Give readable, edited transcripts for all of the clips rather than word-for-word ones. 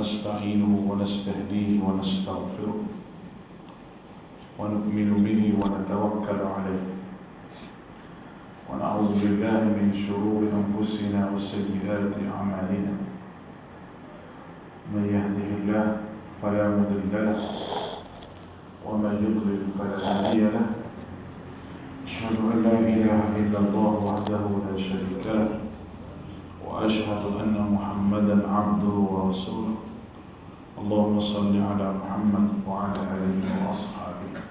ونستعينه ونستهديه ونستغفره ونؤمن به ونتوكل عليه ونعوذ بالله من شرور أنفسنا وسيئات أعمالنا من يهده الله فلا مضل له ومن يضلل فلا هادي له أشهد أن لا إله إلا الله وحده لا شريك له وأشهد أن محمدا عبده ورسوله اللهم صل على محمد وعلى آله وأصحابه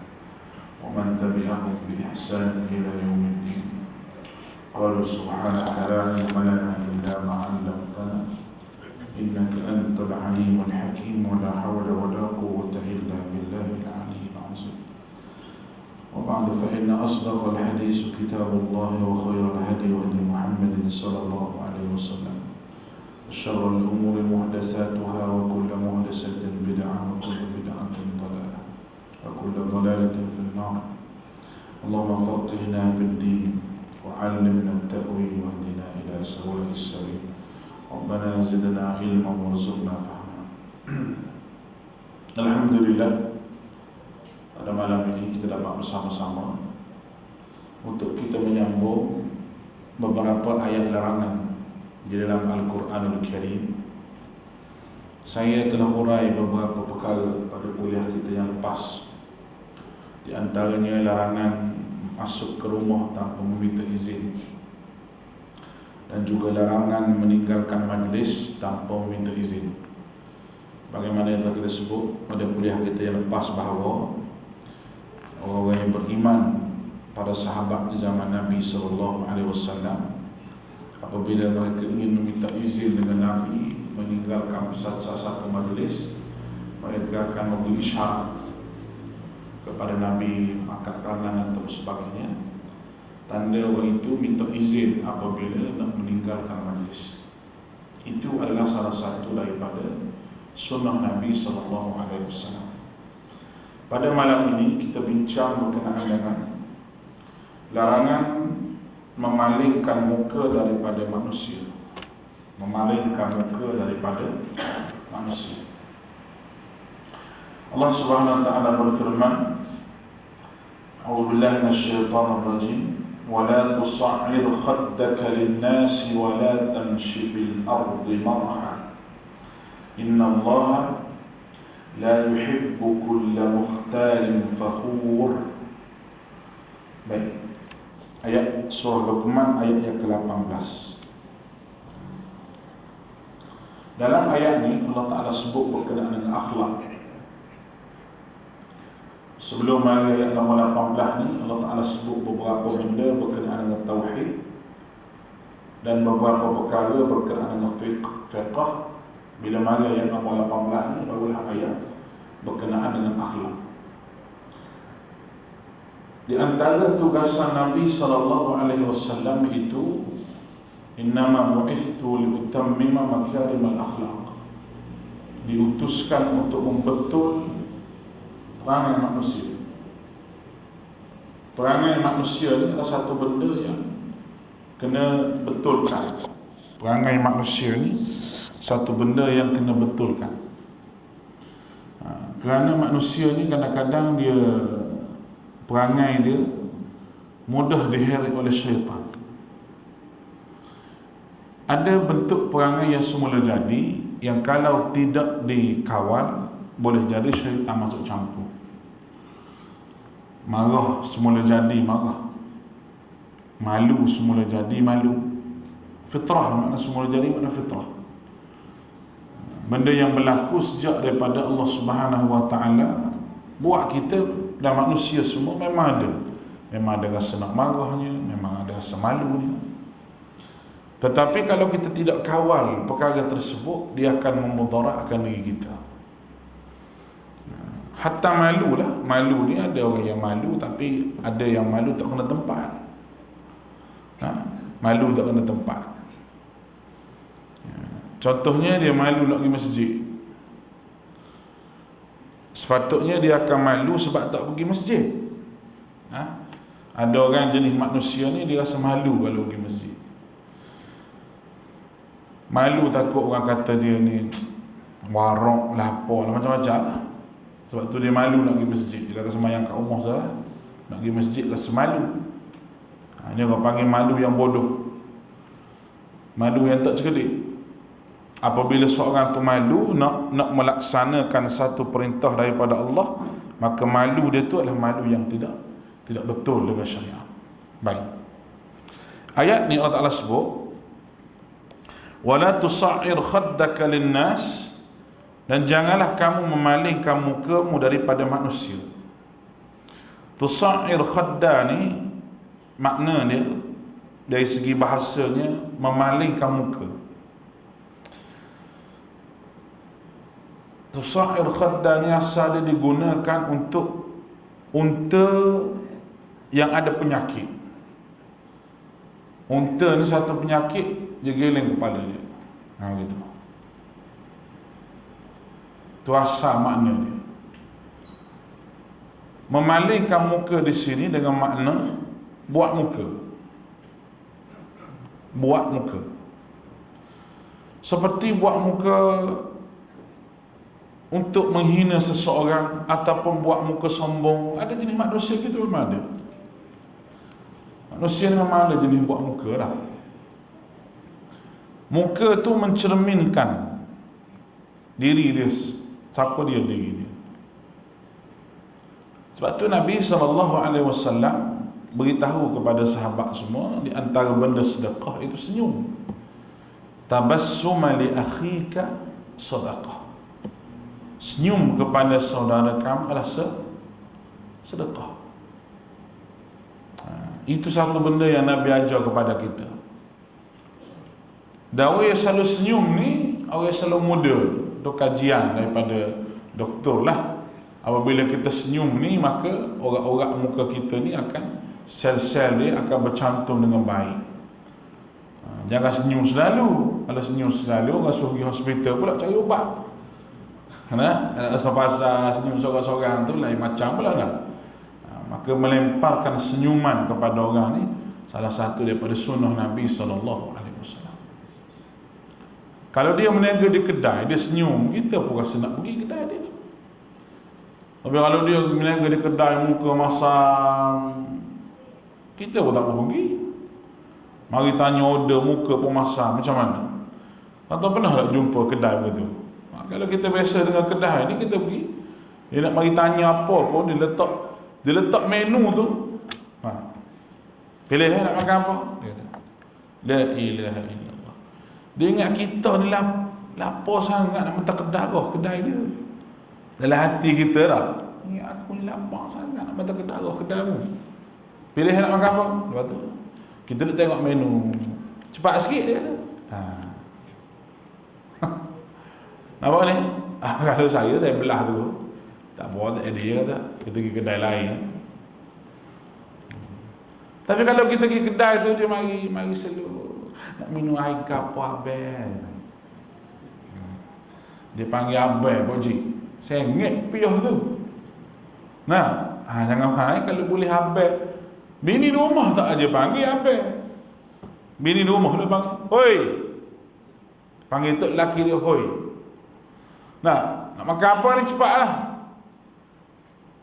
ومن تبعهم بإحسان إلى يوم الدين. قالوا سبحانك لا علم لنا إلا ما علمتنا إنك أنت العليم الحكيم ولا حول ولا قوة إلا بالله العلي العظيم. وبعد فإن أصدق الحديث كتاب الله وخير الهدي هدي محمد صلى الله عليه وسلم وشر الأمور محدثاتها وكل محدثة بدعة وكل بدعة ضلالة وكل ضلالة في النار. اللهم فقهنا في الدين وعلمنا التأويل واهدنا إلى سواء السبيل. ربنا زدنا علما وارزقنا فهما. Alhamdulillah, pada malam ini kita dapat bersama-sama untuk kita menyambung beberapa ayat larangan di dalam Al-Quranul Karim. Saya telah urai beberapa perkara pada kuliah kita yang lepas. Di antaranya larangan masuk ke rumah tanpa meminta izin, dan juga larangan meninggalkan majlis tanpa meminta izin. Bagaimana yang telah kita sebut pada kuliah kita yang lepas, bahawa orang-orang yang beriman para sahabat di zaman Nabi SAW, apabila mereka ingin meminta izin dengan Nabi meninggalkan satu majlis, mereka akan memberi isyarat kepada Nabi, angkat tangan atau sebagainya, tanda orang itu minta izin apabila nak meninggalkan majlis. Itu adalah salah satu daripada sunnah Nabi SAW. Pada malam ini kita bincang berkenaan dengan larangan memalingkan muka daripada manusia. Memalingkan muka daripada manusia. Allah Subhanahu wa taala berfirman, A'udzubillahi minasyaitonir rajim, wa la tus'ir khaddaka lin-nasi wa la tamshi fil ardi marha. Innallaha la yuhibbu kulla mukhtalin fakhur. Baik. Ayat surah Luqman ayat yang ke-18. Dalam ayat ini Allah Ta'ala sebut berkenaan dengan akhlak. Sebelum ayat nombor 18 ni, Allah Ta'ala sebut beberapa benda berkenaan dengan tauhid dan beberapa perkara berkenaan dengan fiqh. Bila mari ayat nombor 18 ni, barulah ayat berkenaan dengan akhlak. Di antara tugasan Nabi SAW itu, innama bu'ithtu liutammima makarimal akhlaq, diutuskan untuk membetul perangai manusia. Perangai manusia ni adalah satu benda yang kena betulkan. Perangai manusia ni satu benda yang kena betulkan. Kerana manusia ni kadang-kadang dia, perangai dia mudah diheret oleh syaitan. Ada bentuk perangai yang semula jadi, yang kalau tidak dikawal boleh jadi syaitan masuk campur. Marah semula jadi marah, malu semula jadi malu. Fitrah makna semula jadi makna fitrah. Benda yang berlaku sejak daripada Allah Subhanahu wa taala buat kita dan manusia semua memang ada. Memang ada rasa nak marahnya, memang ada rasa malunya. Tetapi kalau kita tidak kawal perkara tersebut, dia akan memudaratkan diri kita. Hatta malu lah. Malu ni ada orang yang malu, tapi ada yang malu tak kena tempat. Malu tak kena tempat. Contohnya dia malu nak pergi masjid. Sepatutnya dia akan malu sebab tak pergi masjid. Ada orang jenis manusia ni dia rasa malu kalau pergi masjid. Malu takut orang kata dia ni warok, lapor, macam-macam lah. Sebab tu dia malu nak pergi masjid. Dia kata semayang kat rumah salah, nak pergi masjid rasa malu. Ini orang panggil malu yang bodoh, malu yang tak cerdik. Apabila seorang tu malu nak melaksanakan satu perintah daripada Allah, maka malu dia tu adalah malu yang tidak betul dengan syariat. Baik. Ayat ni Allah Ta'ala sebut, wala tusa'ir khaddaka linnas, dan janganlah kamu memalingkan mukamu daripada manusia. Tusa'ir khadda ni makna dia dari segi bahasanya memalingkan muka. Tusa'ir khadda ni asal dia digunakan untuk unta yang ada penyakit. Unta ni satu penyakit, dia geleng kepala dia. Gitu. Itu asal makna dia. Memalingkan muka di sini dengan makna buat muka. Buat muka. Seperti buat muka untuk menghina seseorang ataupun buat muka sombong. Ada jenis manusia gitu memang ada. Manusia ni memang ada jenis buat muka lah. Muka tu mencerminkan diri dia. Siapa dia diri dia. Sebab tu Nabi SAW beritahu kepada sahabat semua, di antara benda sedekah itu senyum. Tabassuma li akhika sedekah. Senyum kepada saudara kamu adalah sedekah. Itu satu benda yang Nabi ajar kepada kita. Dan orang yang selalu senyum ni, orang yang selalu muda. Itu kajian daripada doktor lah. Apabila kita senyum ni, maka orang-orang muka kita ni akan, sel-sel dia akan bercantum dengan baik. Jangan senyum selalu. Kalau senyum selalu, orang suruh pergi hospital pula cari ubat. Nak pasal senyum seorang-seorang tu lain macam pula dah. Maka melemparkan senyuman kepada orang ni salah satu daripada sunnah Nabi SAW. Kalau dia meniaga di kedai, dia senyum, kita pun rasa nak pergi kedai dia. Tapi kalau dia meniaga di kedai muka masam, kita pun tak mau pergi. Mari tanya order muka pun masam, macam mana? Atau pernah tak jumpa kedai begitu? Kalau kita biasa dengan kedai ni, kita pergi, dia nak mari tanya apa pun, dia letak menu tu. Pilih nak makan apa? Dia kata, la ilaha illallah. Dia ingat kita ni lapar sangat nak minta kedai dia. Dalam hati kita dah, ingat aku ni lapar sangat nak minta kedai mu. Pilih nak makan apa? Lepas tu kita nak tengok menu. Cepat sikit dia kata. Nampak ni? Kalau saya belah tu. Tak apa, tak ada dia kata. Kita pergi kedai lain. Tapi kalau kita pergi kedai tu, dia mari selalu nak minum air ke apa abang. Dia panggil abang, Pakcik. Sengit piyah tu. Nah, jangan main kalau boleh abang. Bini rumah tak aja panggil abang. Bini rumah dia panggil, hoi. Panggil tok lelaki dia, hoi. Nah, nak makan apa ni cepatlah.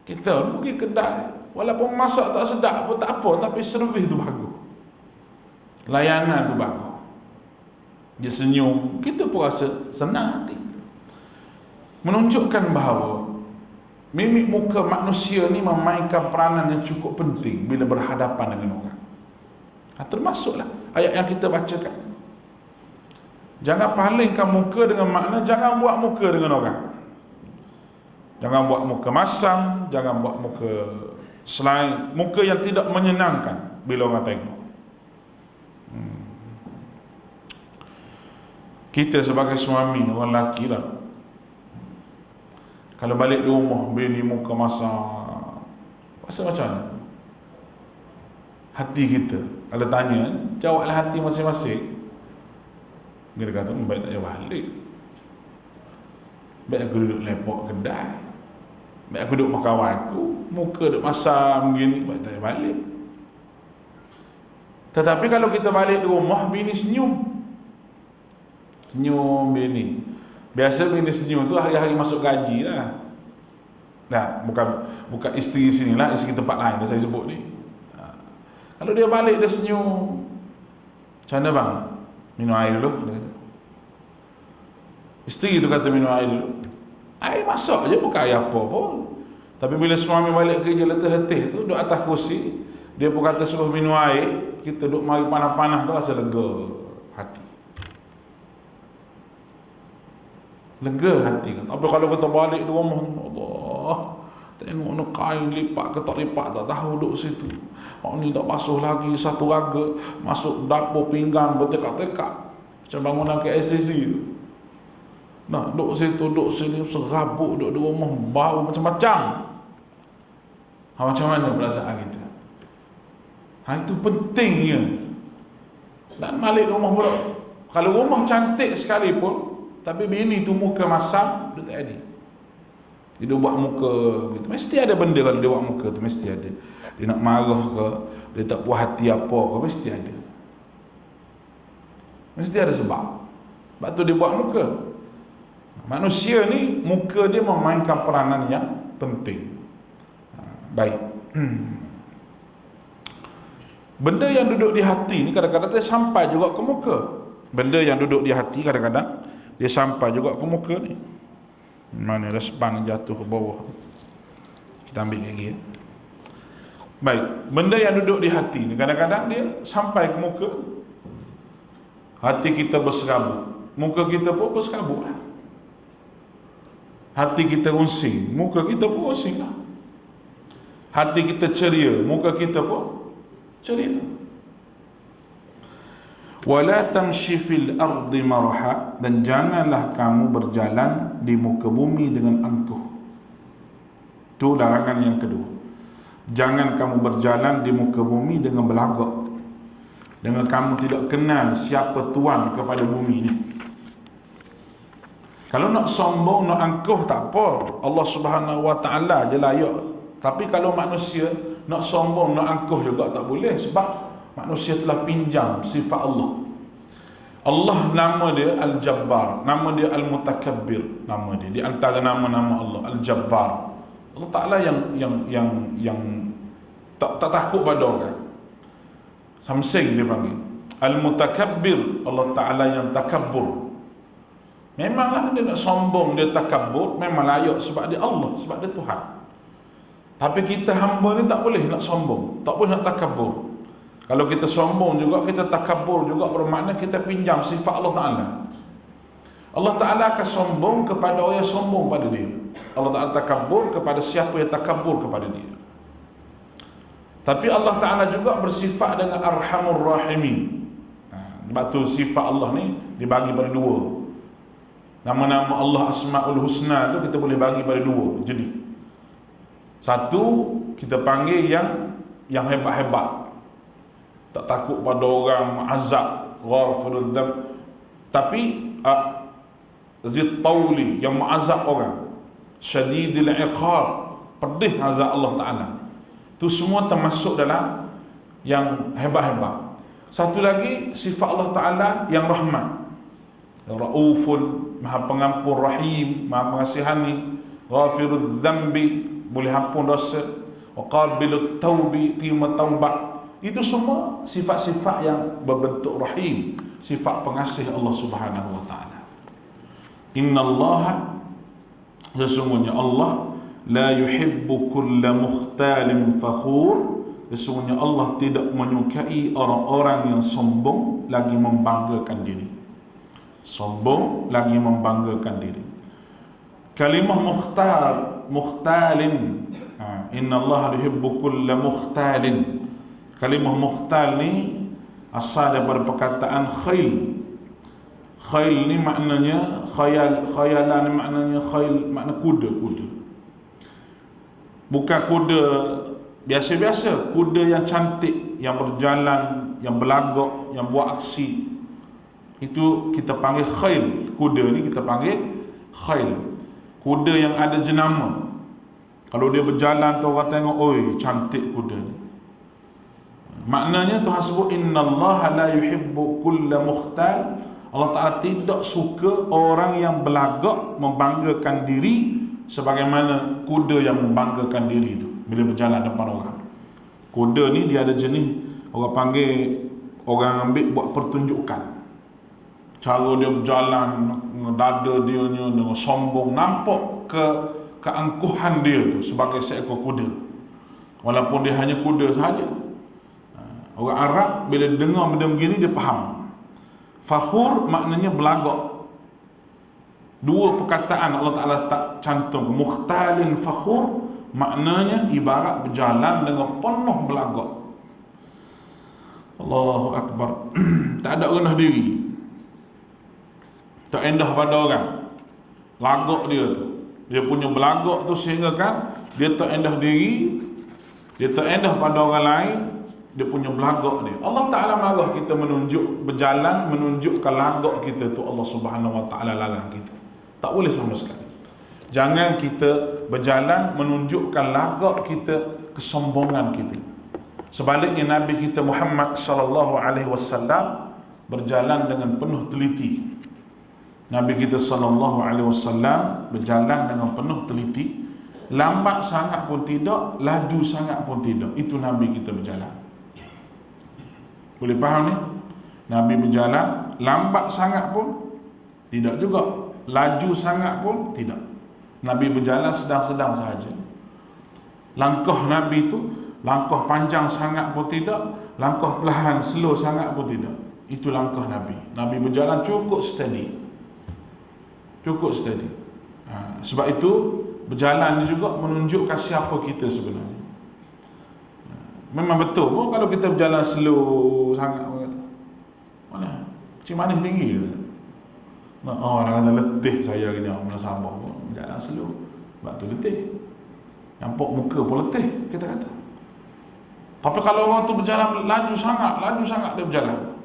Kita pergi kedai, walaupun masak tak sedap pun tak apa, tapi servis tu bagus. Layanan tu bagus. Dia senyum, kita pun rasa senang hati. Menunjukkan bahawa mimik muka manusia ni memainkan peranan yang cukup penting bila berhadapan dengan orang. Termasuklah ayat yang kita bacakan. Jangan palingkan muka dengan makna jangan buat muka dengan orang. Jangan buat muka masam, jangan buat muka selain muka yang tidak menyenangkan bila orang tengok. Kita sebagai suami, orang lelaki lah, kalau balik di rumah bini muka masam, rasa macam mana? Hati kita, kalau tanya, jawablah hati masing-masing. Dia kata, baik tak payah balik. Baik aku duduk lepok kedai. Baik aku duduk makan aku, muka duduk masam begini, baik tak payah balik. Tetapi kalau kita balik di rumah, bini senyum bini. Biasa bila dia senyum tu hari-hari masuk gaji lah. Nah, bukan isteri sini lah, isteri tempat lain dah saya sebut ni. Kalau dia balik dia senyum, macam mana bang? Minum air dulu, dia kata. Isteri tu kata minum air dulu. Air masak je, bukan air apa pun. Tapi bila suami balik kerja letih-letih tu, duduk atas kursi, dia pun kata suruh minum air, kita duduk mari panas-panas tu rasa lega hati. Lega hati. Tapi kalau kita balik di rumah, Allah, tengok ni kain lipat ke tak lipat tak tahu duduk situ. Ni tak basuh lagi, satu raga masuk dapur pinggan bertekak-tekak macam bangunan KSCC tu. Nah, duduk situ, duduk sini, serabut, duduk di rumah, bau macam-macam. Macam mana perasaan kita? Itu pentingnya. Dan balik rumah pula, kalau rumah cantik sekalipun, tapi bini tu muka masam, dia tak ada. Dia buat muka begitu. Mesti ada benda kalau dia buat muka tu, mesti ada. Dia nak marah ke, dia tak puas hati apa ke, mesti ada. Mesti ada sebab. Sebab tu dia buat muka. Manusia ni, muka dia memainkan peranan yang penting. Baik. Benda yang duduk di hati ni kadang-kadang dia sampai juga ke muka. Benda yang duduk di hati kadang-kadang dia sampai juga ke muka ni. Mana ada span jatuh ke bawah. Kita ambil lagi. Baik, benda yang duduk di hati ni kadang-kadang dia sampai ke muka. Hati kita berserabut, muka kita pun berserabut lah. Hati kita unsing, muka kita pun unsing lah. Hati kita ceria, muka kita pun ceria. Wala tamshi fil ardi marha, dan janganlah kamu berjalan di muka bumi dengan angkuh. Itu larangan yang kedua. Jangan kamu berjalan di muka bumi dengan belagak, dengan kamu tidak kenal siapa tuan kepada bumi ini. Kalau nak sombong, nak angkuh tak apa, Allah Subhanahu wa taala je layak. Tapi kalau manusia nak sombong, nak angkuh juga tak boleh, sebab manusia telah pinjam sifat Allah. Allah nama dia Al-Jabbar, nama dia Al-Mutakabbir, nama dia di antara nama-nama Allah Al-Jabbar. Allah Taala yang tak takut pada orang. Samsing dia panggil Al-Mutakabbir, Allah Taala yang takabbur. Memanglah dia nak sombong, dia takabbur, memang layak sebab dia Allah, sebab dia Tuhan. Tapi kita hamba ni tak boleh nak sombong, tak boleh nak takabbur. Kalau kita sombong juga, kita takabur juga, bermakna kita pinjam sifat Allah Ta'ala. Allah Ta'ala akan sombong kepada orang yang sombong pada dia. Allah Ta'ala takabur kepada siapa yang takabur kepada dia. Tapi Allah Ta'ala juga bersifat dengan Arhamur Rahimin. Sebab tu sifat Allah ni dibagi pada dua. Nama-nama Allah Asma'ul Husna tu kita boleh bagi pada dua. Jadi satu, kita panggil yang hebat-hebat, tak takut pada orang, azab, ghafirud dzam. Tapi Zid Tawli, yang mengazab orang, Syadidil Iqab, pedih azab Allah Ta'ala. Itu semua termasuk dalam yang hebat-hebat. Satu lagi, sifat Allah Ta'ala yang rahmat, Raufun, maha pengampun, Rahim, maha pengasihani, Ghafirud dzambi, boleh ampun dosa, wa qabilut taubi, terima taubat. Itu semua sifat-sifat yang berbentuk rahim, sifat pengasih Allah Subhanahu wa taala. Innallaha, sesungguhnya Allah, la yuhibbu kulla mukhtalin fakhur, sesungguhnya Allah tidak menyukai orang-orang yang sombong lagi membanggakan diri. Sombong lagi membanggakan diri. Kalimah mukhtalin, innallaha yuhibbu kulla mukhtalin. Kalimah mukhtal ni asal daripada perkataan khail. Khail ni maknanya khayalan ni maknanya khail, makna kuda. Bukan kuda biasa-biasa, kuda yang cantik, yang berjalan, yang berlagak, yang buat aksi. Itu kita panggil khail. Kuda ni kita panggil khail. Kuda yang ada jenama. Kalau dia berjalan tu orang tengok, oi cantik kuda ni. Maknanya Tuhan sebut innallaha la yuhibbu kulla mukhtal, Allah Ta'ala tidak suka orang yang belagak membanggakan diri sebagaimana kuda yang membanggakan diri itu bila berjalan depan orang. Kuda ni dia ada jenis, orang panggil, orang ambil buat pertunjukan. Cara dia berjalan, dada dia dengan sombong, nampak keangkuhan dia tu sebagai seekor kuda, walaupun dia hanya kuda sahaja. Orang Arab bila dengar benda begini dia faham. Fakhur maknanya belagak. Dua perkataan Allah Ta'ala tak cantum. Mukhtalin fakhur maknanya ibarat berjalan dengan penuh belagak. Allahu Akbar. Tak ada rendah diri, tak endah pada orang. Lagak dia tu, dia punya belagak tu sehingga kan dia tak endah diri, dia tak endah pada orang lain. Dia punya belagak dia. Allah Ta'ala marah kita menunjuk berjalan, menunjukkan lagak kita tu. Allah Subhanahu Wa Ta'ala larang kita. Tak boleh sama sekali. Jangan kita berjalan menunjukkan lagak kita, kesombongan kita. Sebaliknya Nabi kita Muhammad sallallahu alaihi wasallam berjalan dengan penuh teliti. Nabi kita sallallahu alaihi wasallam berjalan dengan penuh teliti. Lambat sangat pun tidak, laju sangat pun tidak. Itu Nabi kita berjalan. Boleh faham ni? Nabi berjalan lambat sangat pun tidak juga, laju sangat pun tidak. Nabi berjalan sedang-sedang sahaja. Langkah Nabi tu, langkah panjang sangat pun tidak, langkah perlahan slow sangat pun tidak. Itu langkah Nabi. Nabi berjalan cukup steady. Cukup steady. Sebab itu berjalan ni juga menunjukkan siapa kita sebenarnya. Memang betul pun kalau kita berjalan slow sangat, mana kecil manis tinggi ke? Oh, nak kata letih saya gini, mana sabar pun berjalan slow. Sebab tu letih. Nampak muka pun letih kita kata. Tapi kalau orang tu berjalan laju sangat dia berjalan,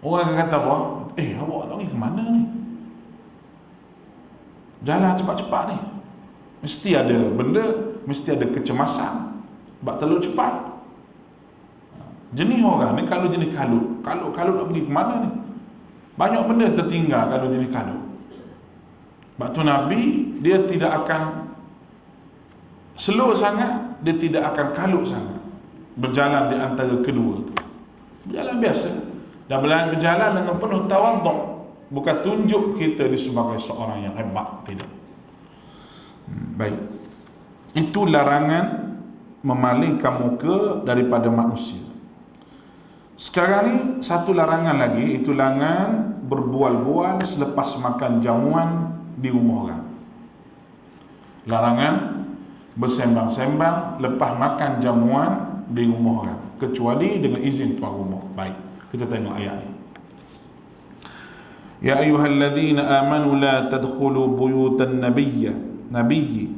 orang akan kata apa? Awak nak pergi ke mana ni? Jalan cepat-cepat ni, mesti ada benda, mesti ada kecemasan sebab terlalu cepat. Jenis orang ni kalau jenis kalut nak pergi ke mana ni? Banyak benda tertinggal kalau jenis kalut. Sebab tu Nabi dia tidak akan slow sangat, dia tidak akan kalut sangat. Berjalan di antara kedua tu, berjalan biasa. Dan berjalan dengan penuh tawaduk. Bukan tunjuk kita di sebagai seorang yang hebat, tidak. Baik. Itu larangan memalingkan muka daripada manusia. Sekarang ni satu larangan lagi, itu larangan berbual-bual selepas makan jamuan di rumah orang. Larangan bersembang-sembang lepas makan jamuan di rumah orang, kecuali dengan izin tuan rumah. Baik, kita tengok ayat ni. Ya ayyuhalladzina amanu la tadkhulu buyutan nabiyyi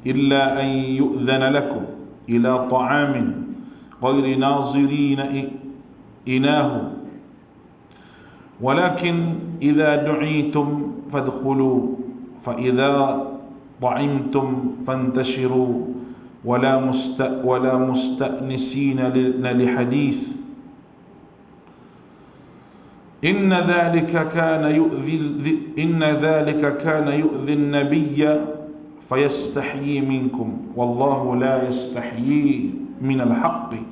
illa an yu'dhana lakum ila ta'amin ghairi nazirina inahu walakin idza du'itum fadkhulu fa idza ta'imtum fantashiru wala musta'nisina li hadith inna dhalika kana yu'dhi an-nabiyya fayastahyi minkum wallahu la yastahyi min al-haqqi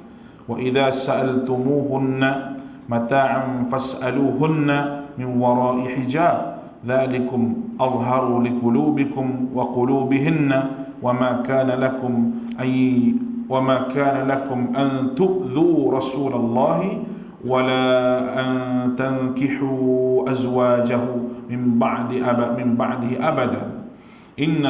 wa idha sa'altumuhunna mata'an fas'aluhunna min wara'i hijab dhalikum azharu liqulubikum wa qulubihinna wama kana lakum an tu'dhu rasulallahi ولا أن تنكحوا أزواجه من بعده أبدا إن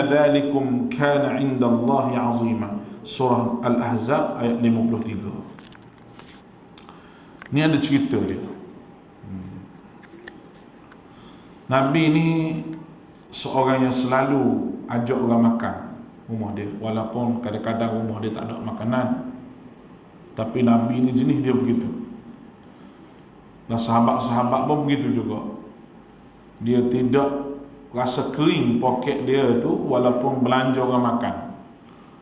ذلكم كان عند الله عظيما. Surah Al-Ahzab ayat 53. Ni ada cerita dia. Nabi ni seorang yang selalu ajak orang makan rumah dia, walaupun kadang-kadang rumah dia tak ada makanan. Tapi Nabi ni jenis dia begitu. Dan sahabat-sahabat pun begitu juga. Dia tidak rasa kering poket dia tu walaupun belanja orang makan.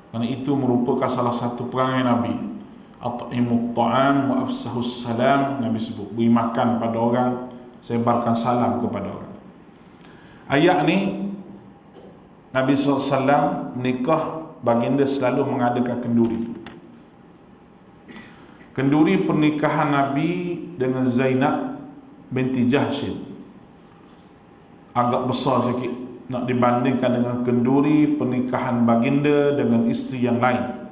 Kerana itu merupakan salah satu perangai Nabi. at'imut ta'am wa afsahus salam. Nabi sebut beri makan pada orang, sebarkan salam kepada orang. Ayat ni Nabi SAW menikah, baginda selalu mengadakan kenduri. Kenduri pernikahan Nabi dengan Zainab binti Jahshin agak besar sikit nak dibandingkan dengan kenduri pernikahan baginda dengan isteri yang lain.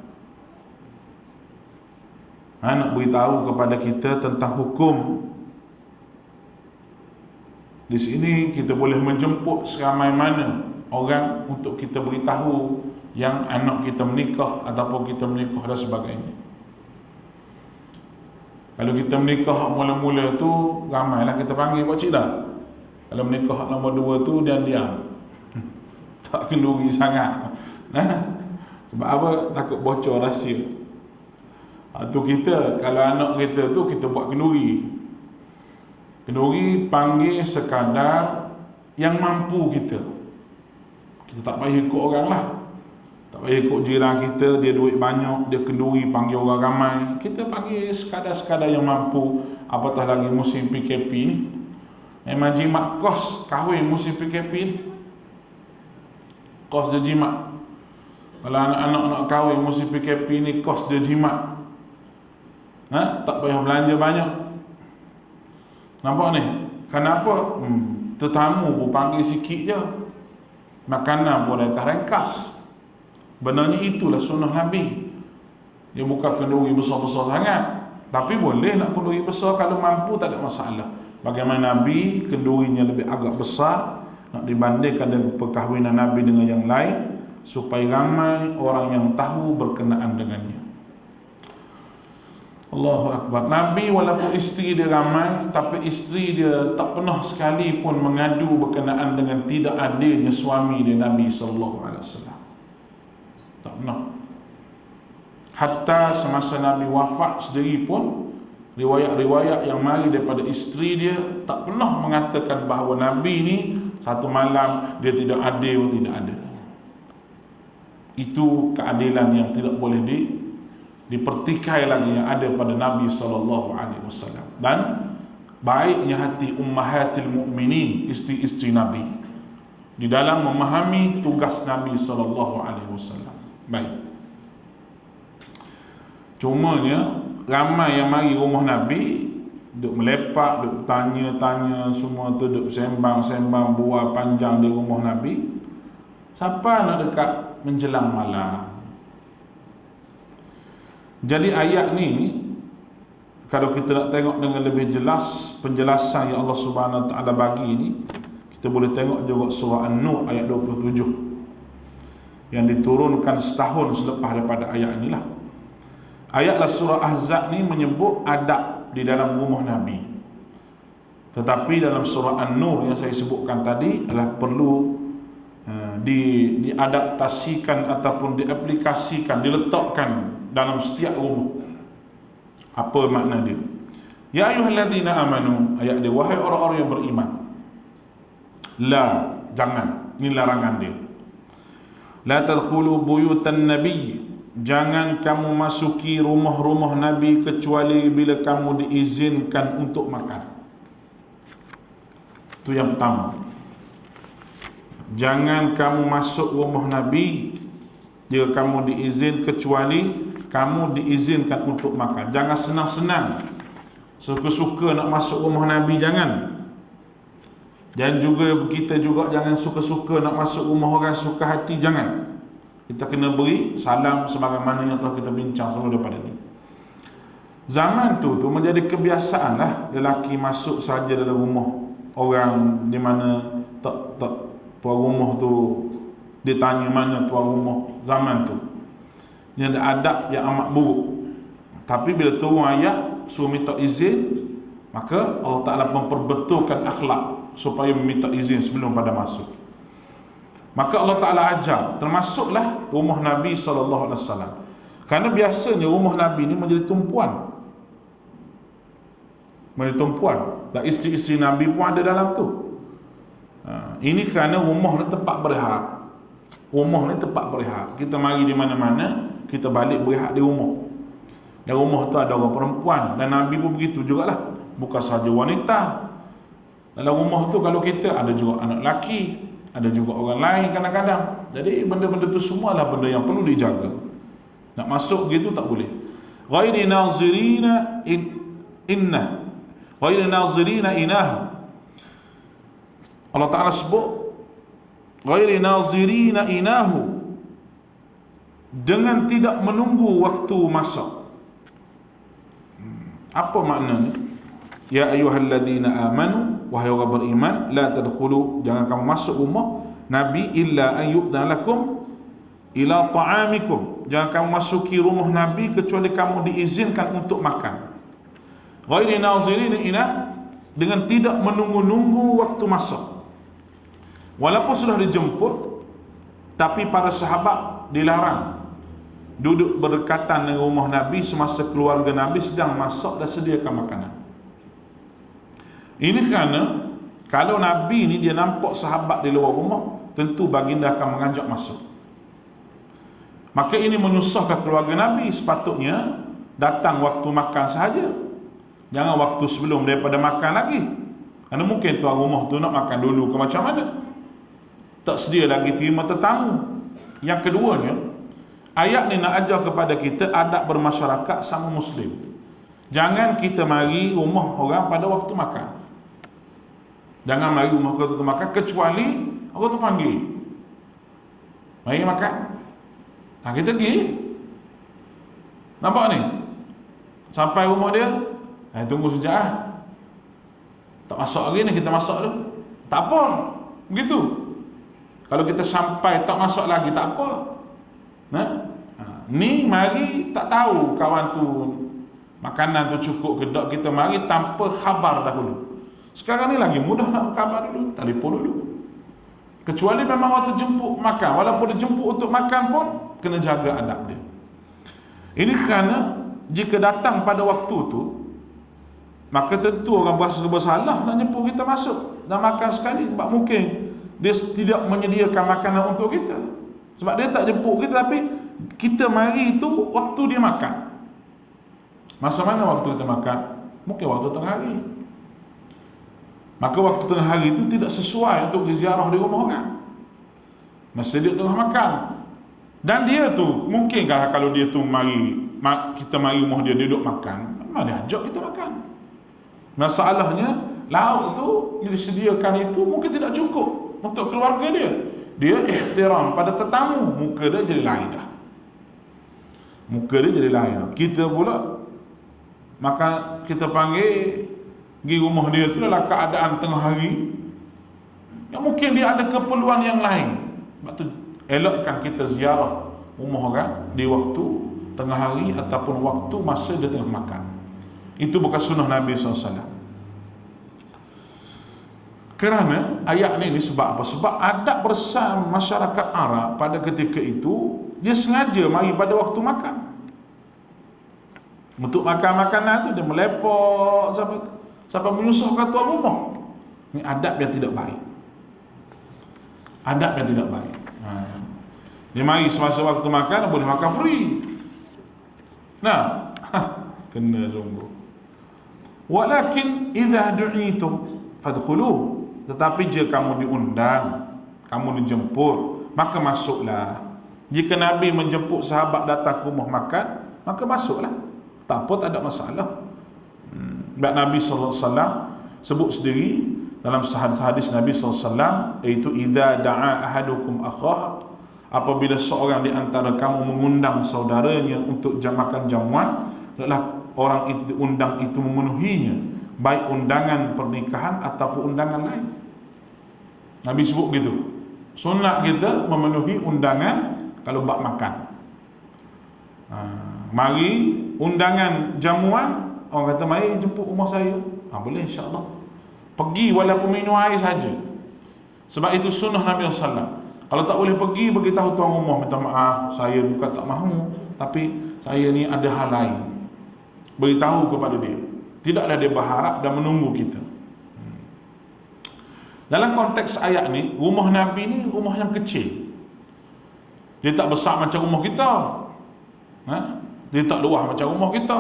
Nak beritahu kepada kita tentang hukum. Di sini kita boleh menjemput seramai mana orang untuk kita beritahu yang anak kita menikah ataupun kita menikah dan sebagainya. Kalau kita menikah mula-mula tu, ramailah kita panggil pakcik dah. Kalau menikah nombor 2 tu, diam-diam, tak kenduri sangat. Sebab apa? Takut bocor rahsia. Tu kita, kalau anak kita tu, kita buat kenduri. Kenduri panggil sekadar yang mampu kita. Kita tak payah ikut orang lah. Tak payah ikut jiran kita, dia duit banyak, dia kenduri panggil orang ramai. Kita panggil sekadar-sekadar yang mampu. Apatah lagi musim PKP ni. Memang jimat kos kahwin musim PKP ni. Kos dia jimat. Kalau anak-anak nak kahwin musim PKP ni, kos dia jimat. Tak payah belanja banyak. Nampak ni? Kenapa? Tetamu pun panggil sikit je. Makanan pun ringkas. Benarnya itulah sunnah Nabi. Dia bukan kenduri besar-besar sangat, tapi boleh nak kenduri besar kalau mampu, tak ada masalah. Bagaimana Nabi kendurinya lebih agak besar, nak dibandingkan dengan perkahwinan Nabi dengan yang lain, supaya ramai orang yang tahu berkenaan dengannya. Allahu Akbar. Nabi walaupun isteri dia ramai, tapi isteri dia tak pernah sekali pun mengadu berkenaan dengan tidak adilnya suami dia, Nabi SAW. Tak pernah. Hatta semasa Nabi wafat sendiri pun, riwayat-riwayat yang mari daripada isteri dia tak pernah mengatakan bahawa Nabi ni satu malam dia tidak adil, tidak ada. Itu keadilan yang tidak boleh dipertikai lagi yang ada pada Nabi SAW. Dan baiknya hati ummahatil mu'minin, isteri-isteri Nabi, di dalam memahami tugas Nabi SAW. Baik. Cumanya ramai yang mari rumah Nabi, duk melepak, duk tanya-tanya, semua tu duk sembang-sembang, buah panjang di rumah Nabi. Siapa nak dekat menjelang malam? Jadi ayat ni, kalau kita nak tengok dengan lebih jelas penjelasan yang Allah Subhanahu Wa Taala bagi ni, kita boleh tengok juga surah An-Nur ayat 27 yang diturunkan setahun selepas daripada ayat inilah. Ayatlah surah Ahzab ni menyebut adab di dalam rumah Nabi. Tetapi dalam surah An-Nur yang saya sebutkan tadi adalah perlu diadaptasikan ataupun diaplikasikan, diletakkan dalam setiap rumah. Apa makna dia? Ya ayyuhalladzina amanu, ayat dia, wahai orang-orang yang beriman. La, jangan, ini larangan dia. La tadkhulu buyutan nabiy, jangan kamu masuki rumah-rumah Nabi kecuali bila kamu diizinkan untuk makan. Itu yang pertama. Jangan kamu masuk rumah Nabi jika kamu diizin, kecuali kamu diizinkan untuk makan. Jangan senang-senang suka-suka nak masuk rumah Nabi, jangan. Dan juga kita juga jangan suka-suka nak masuk rumah orang suka hati, jangan. Kita kena beri salam sebagaimana yang telah kita bincang sebelum daripada ni. Zaman tu menjadi kebiasaan lah lelaki masuk saja dalam rumah orang, di mana tak tuan rumah tu ditanya mana tuan rumah. Zaman tu ini ada adab yang amat buruk. Tapi bila turun ayat suruh minta izin, maka Allah Ta'ala memperbetulkan akhlak supaya meminta izin sebelum pada masuk. Maka Allah Ta'ala ajar, termasuklah rumah Nabi SAW. Kerana biasanya rumah Nabi ni menjadi tumpuan. Menjadi tumpuan. Dan isteri-isteri Nabi pun ada dalam tu. Ini kerana rumah ni tempat berehat. Rumah ni tempat berehat. Kita mari di mana-mana, kita balik berehat di rumah. Dan rumah tu ada orang perempuan, dan Nabi pun begitu jugalah. Bukan sahaja wanita. Dalam rumah tu kalau kita ada juga anak lelaki, ada juga orang lain kadang-kadang. Jadi benda-benda tu semualah benda yang perlu dijaga. Nak masuk gitu tak boleh. Ghairi nazirina inna. Ghairi nazirina inah. Allah Ta'ala sebut ghairi nazirina inahu, dengan tidak menunggu waktu masak. Apa maknanya? Ya ayyuhalladzina amanu, wahai orang beriman, la tadkhulu, jangan kamu masuk rumah Nabi illa an yu'dhana lakum ila ta'amikum, jangan kamu masuki rumah Nabi kecuali kamu diizinkan untuk makan. Ghairi nazirin ina, dengan tidak menunggu-nunggu waktu masak. Walaupun sudah dijemput, tapi para sahabat dilarang duduk berdekatan dengan rumah Nabi semasa keluarga Nabi sedang masak dan sediakan makanan. Ini kerana kalau Nabi ni dia nampak sahabat di luar rumah, tentu baginda akan mengajak masuk. Maka ini menyusahkan keluarga Nabi. Sepatutnya datang waktu makan sahaja, jangan waktu sebelum daripada makan lagi. Kerana mungkin tuan rumah tu nak makan dulu ke macam mana, tak sedia lagi terima tetamu. Yang keduanya, ayat ni nak ajar kepada kita adab bermasyarakat sama Muslim. Jangan kita mari rumah orang pada waktu makan. Jangan mari rumah orang tu makan kecuali orang tu panggil, mari makan. Kita pergi. Nampak ni? Sampai rumah dia, tunggu sekejap lah. Tak masak lagi ni, kita masak dulu. Tak apa. Begitu. Kalau kita sampai tak masak lagi, tak apa. Ni mari tak tahu kawan tu makanan tu cukup ke tak, kita mari tanpa khabar dahulu. Sekarang ni lagi mudah nak khabar dulu, telefon dulu. Kecuali memang waktu jemput makan, walaupun dia jemput untuk makan pun kena jaga adab dia. Ini kerana jika datang pada waktu tu, maka tentu orang berasa bersalah nak jemput kita masuk dan makan sekali, sebab mungkin dia tidak menyediakan makanan untuk kita. Sebab dia tak jemput kita, tapi kita mari itu waktu dia makan. Masa mana waktu kita makan? Mungkin waktu tengah hari. Maka waktu tengah hari itu tidak sesuai untuk ziarah di rumah orang. Masa dia tengah makan. Dan dia tu mungkin kalau dia tu kita mari rumah dia duduk makan, memang dia ajak kita makan. Masalahnya lauk tu yang disediakan itu mungkin tidak cukup untuk keluarga dia. Dia ihtiram pada tetamu, muka dia jadi lain dah. Muka dia jadi lain. Kita pula maka kita panggil pergi rumah dia tu dalam keadaan tengah hari, yang mungkin dia ada keperluan yang lain. Sebab tu elokkan kita ziarah rumah orang di waktu tengah hari ataupun waktu masa dia tengah makan. Itu bukan sunnah Nabi SAW. Kerana ayat ni sebab apa? Sebab adab bersama masyarakat Arab pada ketika itu, dia sengaja mari pada waktu makan. Untuk makan makanan tu dia melepok sampai menyusahkan tuan rumah. Ini adab yang tidak baik. Adab yang tidak baik. Dia mari semasa waktu makan, boleh makan free. Nah, kena sungguh. Walakin idza du'itum fadkhuluh. Tetapi jika kamu diundang, kamu dijemput, maka masuklah. Jika Nabi menjemput sahabat datang ke rumah makan, maka masuklah. Tak apa, tak ada masalah. Sebab Nabi SAW sebut sendiri dalam hadis Nabi SAW, iaitu idza da'a ahadukum akhah, apabila seorang di antara kamu mengundang saudaranya untuk makan jamuan, adalah orang itu undang itu memenuhinya, baik undangan pernikahan ataupun undangan lain. Nabi sebut gitu. Sunat kita memenuhi undangan kalau bab makan. Mari undangan jamuan, orang kata mari jemput rumah saya, boleh insya-Allah. Pergi walaupun minum air saja. Sebab itu sunnah Nabi SAW. Kalau tak boleh pergi, beritahu tuan rumah, minta maaf, saya bukan tak mahu, tapi saya ni ada hal lain. Beritahu kepada dia. Tidaklah dia berharap dan menunggu kita. Dalam konteks ayat ni, rumah Nabi ni rumah yang kecil. Dia tak besar macam rumah kita. Dia tak luas macam rumah kita.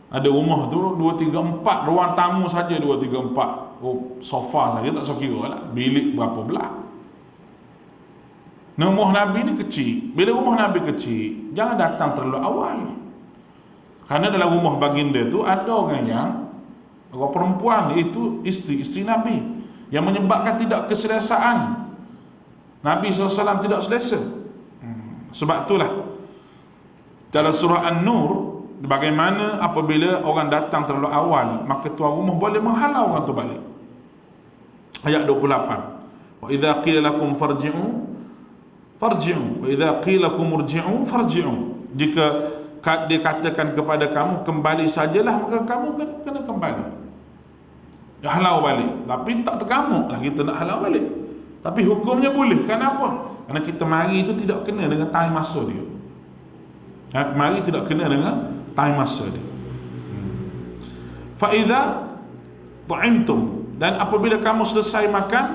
Ada rumah tu 2, 3, 4, ruang tamu saja 2, 3, 4. Sofa saja tak so kira lah. Bilik berapa belah. Rumah Nabi ni kecil. Bila rumah Nabi kecil, jangan datang terlalu awal. Kerana dalam rumah baginda tu ada orang perempuan, iaitu isteri Nabi, yang menyebabkan tidak keselesaan. Nabi SAW tidak selesa. Sebab itulah dalam surah An-Nur, bagaimana apabila orang datang terlalu awal, maka tuan rumah boleh menghalau orang tu balik. Ayat 28. Wa idza qila lakum farji'u wa idza qila lakum irji'u farji'u. Jika dikatakan kepada kamu kembali sajalah, maka kamu kena kembali. Halau balik. Tapi tak tergamuk lah kita nak halau balik. Tapi hukumnya boleh. Kenapa? Kerana kita mari itu tidak kena dengan time masa dia. Mari tidak kena dengan time masa dia. Fa idza ta'imtum, dan apabila kamu selesai makan,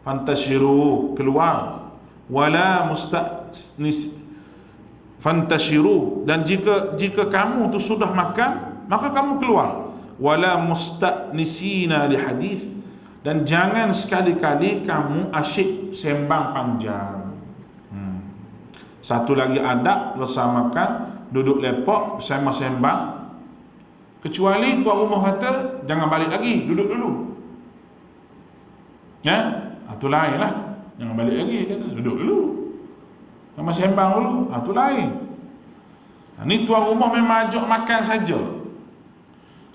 fantashiru, keluar. Wala musta'nis, fantashiru, dan jika kamu tu sudah makan, maka kamu keluar. Wala musta'nisina li hadith, dan jangan sekali-kali kamu asyik sembang panjang. Satu lagi adab lepas makan, duduk lepak sembang-sembang. Kecuali tuan rumah kata jangan balik lagi, duduk dulu. Ya, itu lain lah. Jangan balik lagi, kata duduk dulu, sama sembang dulu. Itu lain. Ni tuan rumah memang ajak makan saja.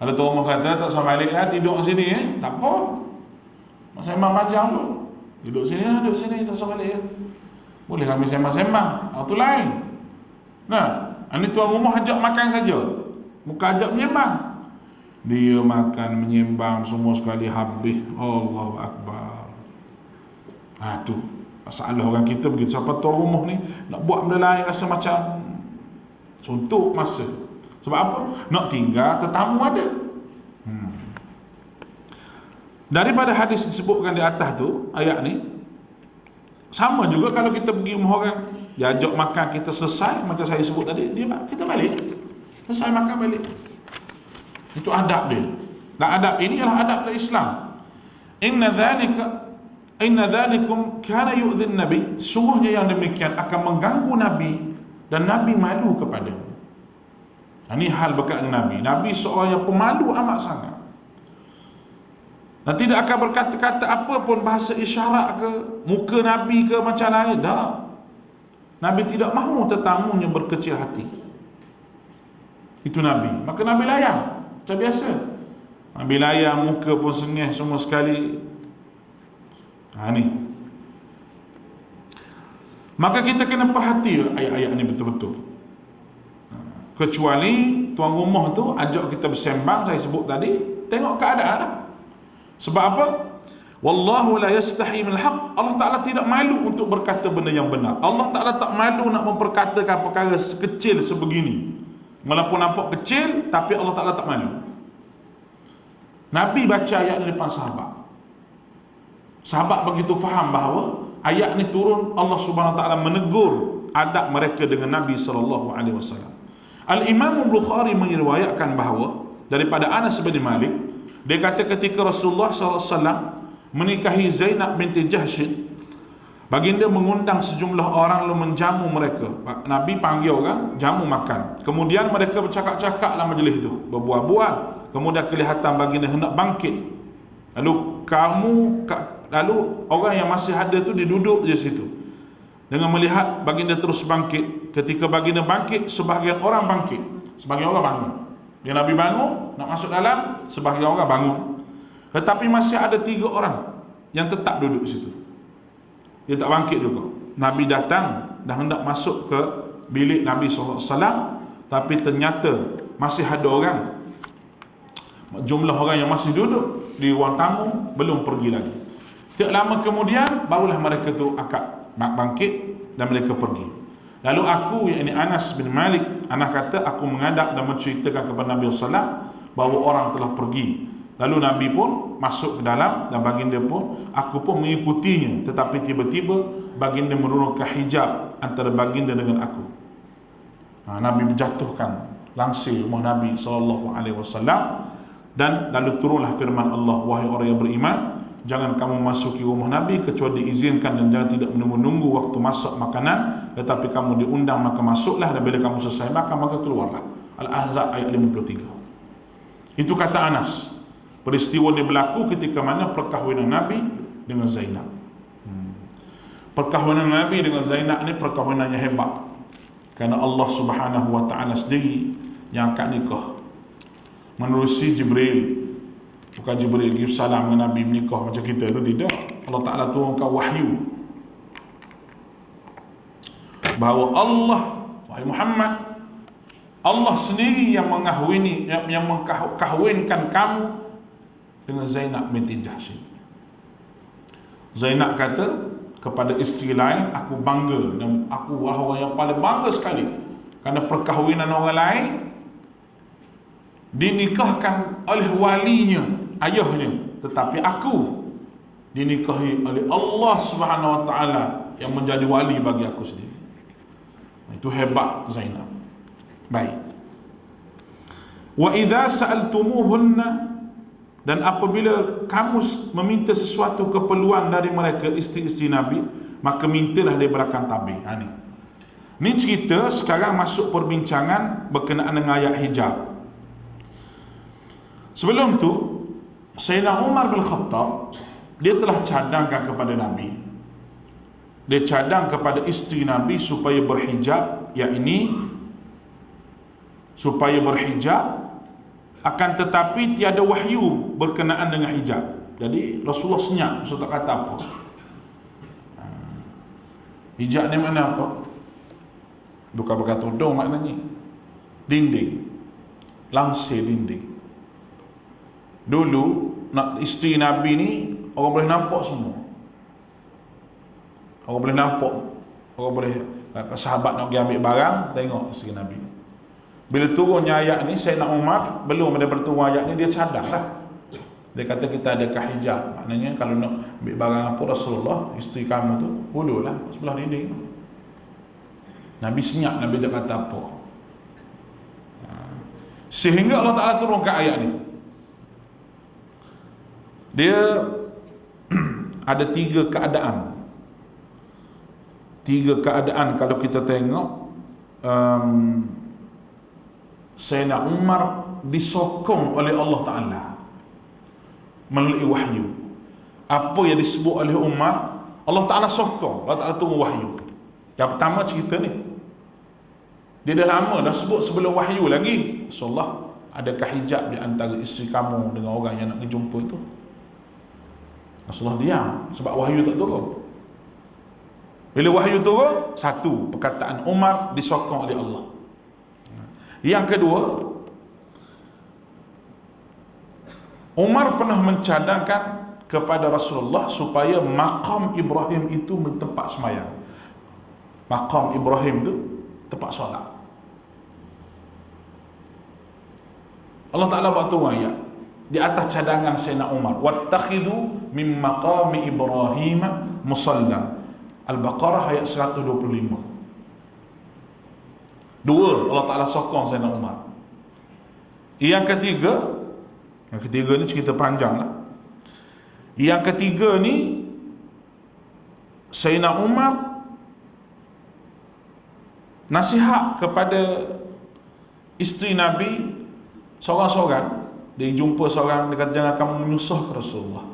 Kalau tuan rumah kata tak usah balik lah, tidur sini, tak apa, sembang panjang dulu. Duduk sini lah, duduk sini, tak usah balik ya. Boleh kami sembang-sembang. Itu lain. Nah, ini tuan rumah ajak makan saja, bukan ajak menyembang. Dia makan menyembang semua sekali habis. Allahu Akbar. Tu masalah orang kita begitu. Siapa tuan rumah ni nak buat benda lain rasa macam suntuk masa. Sebab apa? Nak tinggal tetamu ada. Daripada hadis disebutkan di atas tu, ayat ni sama juga kalau kita pergi rumah orang, dia ajak makan, kita selesai macam saya sebut tadi, kita balik. Selesai makan balik. Itu adab dia. Dan adab ini adalah adab dari Islam. Inna dhalikum kana yu'dhin nabi, sungguhnya yang demikian akan mengganggu Nabi dan Nabi malu kepada-Mu. Ini hal berkaitan dengan Nabi. Nabi seorang yang pemalu amat sangat. Dan tidak akan berkata-kata apa pun, bahasa isyarat ke, muka Nabi ke macam lain. Tak. Nabi tidak mahu tetamunya berkecil hati. Itu Nabi. Maka Nabi layan macam biasa. Nabi layan, muka pun sengih semua sekali. Ni. Maka kita kena perhati ayat-ayat ni betul-betul. Kecuali tuan rumah tu ajak kita bersembang, saya sebut tadi, tengok keadaan lah. Sebab apa? Wallahu la yastahi minal haq. Allah Ta'ala tidak malu untuk berkata benda yang benar. Allah Ta'ala tak malu nak memperkatakan perkara sekecil sebegini. Walaupun nampak kecil, tapi Allah Ta'ala tak malu. Nabi baca ayat ni depan sahabat. Sahabat begitu faham bahawa ayat ni turun, Allah Subhanahu Wa Ta'ala menegur adab mereka dengan Nabi SAW. Al-Imam Bukhari meriwayatkan bahawa daripada Anas bin Malik, dia kata ketika Rasulullah SAW menikahi Zainab binti Jahsh, baginda mengundang sejumlah orang lalu menjamu mereka. Nabi panggil orang, jamu makan. Kemudian mereka bercakap-cakap dalam majlis itu, berbual-bual. Kemudian kelihatan baginda hendak bangkit. Lalu orang yang masih ada tu dia duduk je situ. Dengan melihat baginda terus bangkit. Ketika baginda bangkit, sebahagian orang bangkit, sebahagian orang bangun. Bila Nabi bangun, nak masuk dalam, sebahagian orang bangun. Tetapi masih ada 3 orang yang tetap duduk situ. Dia tak bangkit juga. Nabi datang dan hendak masuk ke bilik Nabi SAW, tapi ternyata masih ada orang. Jumlah orang yang masih duduk di ruang tamu belum pergi lagi. Tak lama kemudian, barulah mereka tu akad bangkit dan mereka pergi. Lalu aku, yakni Anas bin Malik, Anas kata, aku mengadap dan menceritakan kepada Nabi SAW bahawa orang telah pergi. Lalu Nabi pun masuk ke dalam dan baginda pun, aku pun mengikutinya. Tetapi tiba-tiba baginda menurunkan hijab antara baginda dengan aku. Nabi berjatuhkan langsir rumah Nabi SAW, dan lalu turunlah firman Allah, wahai orang yang beriman, jangan kamu masuki rumah Nabi kecuali diizinkan, dan jangan tidak menunggu waktu masuk makanan, tetapi kamu diundang maka masuklah, dan bila kamu selesai makan maka keluarlah. Al-Ahzab ayat 53. Itu kata Anas. Peristiwa ini berlaku ketika mana perkahwinan Nabi dengan Zainab. Perkahwinan Nabi dengan Zainab ni perkahwinan yang hebat, kerana Allah Subhanahu wa ta'ala sendiri yang akad nikah menerusi Jibril. Bukan Jibril give salam dengan Nabi menikah macam kita itu, tidak. Allah Ta'ala turunkan wahyu bahawa Allah, wahai Muhammad, Allah sendiri yang mengahwini, yang mengkahwinkan kamu dengan Zainab binti Jahsy. Zainab kata kepada isteri lain, aku bangga, dan aku orang yang paling bangga sekali kerana perkahwinan orang lain dinikahkan oleh walinya, ayahnya, tetapi aku dinikahi oleh Allah Subhanahu wa ta'ala yang menjadi wali bagi aku sendiri. Itu hebat Zainab. Baik. Wa idza sa'altumuhunna, dan apabila kamu meminta sesuatu keperluan dari mereka, isteri-isteri Nabi, maka mintalah dari belakang tabir. Ni cerita sekarang masuk perbincangan berkenaan dengan ayat hijab. Sebelum tu, Sayyidina Umar bin Khattab, dia telah cadangkan kepada Nabi, dia cadang kepada isteri Nabi supaya berhijab, yakni supaya berhijab, akan tetapi tiada wahyu berkenaan dengan hijab. Jadi Rasulullah senyap, Rasul tak kata apa. Hijab ni mana apa? Bukan berkata tudung maknanya. Dinding, langsir dinding. Dulu nak isteri Nabi ni orang boleh nampak semua. Orang boleh nampak, orang boleh, sahabat nak pergi ambil barang, tengok isteri Nabi. Bila turunnya ayat ni, Sayyidina Umar belum ada berturun ayat ni, dia cadang lah. Dia kata kita adakah hijab. Maknanya kalau nak ambil barang apa Rasulullah, isteri kamu tu hululah sebelah dinding. Nabi senyap, Nabi tak kata apa. Sehingga Allah Ta'ala turunkan ayat ni. Dia ada tiga keadaan. Tiga keadaan kalau kita tengok. Sayyidina Umar disokong oleh Allah Ta'ala melalui wahyu. Apa yang disebut oleh Umar, Allah Ta'ala sokong, Allah Ta'ala turun wahyu. Yang pertama cerita ni, dia dah lama dah sebut sebelum wahyu lagi, Rasulullah, adakah hijab di antara isteri kamu dengan orang yang nak jumpa itu? Rasulullah diam sebab wahyu tak turun. Bila wahyu turun, satu, perkataan Umar disokong oleh Allah. Yang kedua, Umar pernah mencadangkan kepada Rasulullah supaya maqam Ibrahim itu tempat semayang. Maqam Ibrahim itu tempat solat. Allah Ta'ala buat turun ayat di atas cadangan Sayyidina Umar, wattakhidhu min maqami Ibrahim musalla. Al-Baqarah ayat 125. Dua, Allah Ta'ala sokong Sayyidina Umar. Yang ketiga ni cerita panjang lah. Yang ketiga ni, Sayyidina Umar nasihat kepada isteri Nabi seorang-seorang. Dia jumpa seorang, dia kata, jangan kamu menyusahkan Rasulullah,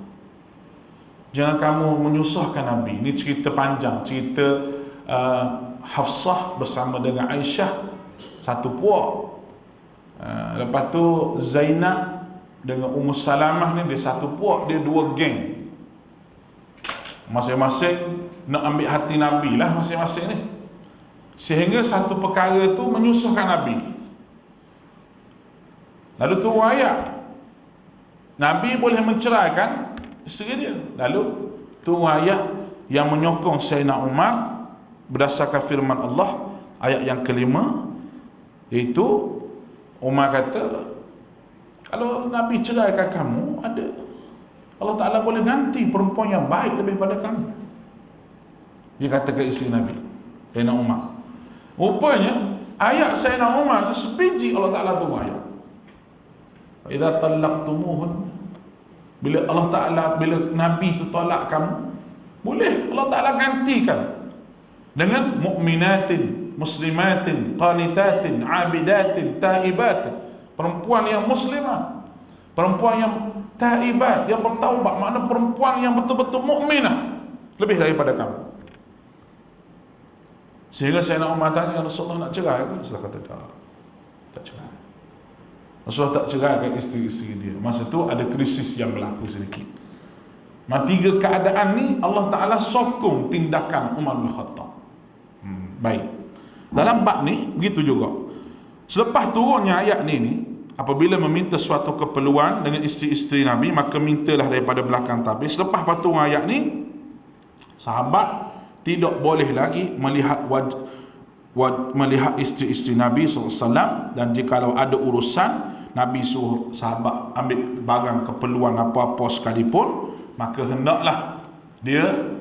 jangan kamu menyusahkan Nabi. Ini cerita panjang, cerita Hafsah bersama dengan Aisyah satu puak. Lepas tu Zainab dengan Ummu Salamah ni dia satu puak, dia dua geng. Masing-masing nak ambil hati Nabi lah masing-masing ni. Sehingga satu perkara tu menyusahkan Nabi. Lalu turun ayat, Nabi boleh menceraikan isteri dia. Lalu turun ayat yang menyokong Sayyidina Umar berdasarkan firman Allah, ayat yang kelima, iaitu Umar kata, kalau Nabi ceraikan kamu, ada Allah Ta'ala boleh ganti perempuan yang baik lebih pada kamu. Dia kata ke isteri Nabi, Sayyidina Umar. Rupanya Ayat Sayyidina Umar tu sebiji Allah Ta'ala tu ayat. Idza talaqtumuhun, bila Allah Ta'ala, bila Nabi tu tolak kamu, boleh Allah Ta'ala gantikan dengan mukminatin, muslimatin, qanitatin, abidatin, taibatin. Perempuan yang muslimah, perempuan yang taibat, yang bertaubat, makna perempuan yang betul-betul mukminah lebih daripada kamu. Sehingga Sayyidina Umar tanya, Rasulullah nak cerai ke? Rasulullah kata tak cerai. Rasulullah tak ceraikan isteri-isteri dia. Masa tu ada krisis yang berlaku sedikit. Tiga keadaan ni Allah Ta'ala sokong tindakan Umar bin Khattab. Baik. Dalam bab ni begitu juga. Selepas turunnya ayat ni, apabila meminta suatu keperluan dengan isteri-isteri Nabi, maka mintalah daripada belakang tabir. Selepas turun ayat ni, sahabat tidak boleh lagi melihat melihat isteri-isteri Nabi SAW. Dan jikalau ada urusan, Nabi suruh sahabat ambil barang keperluan apa-apa sekalipun, maka hendaklah dia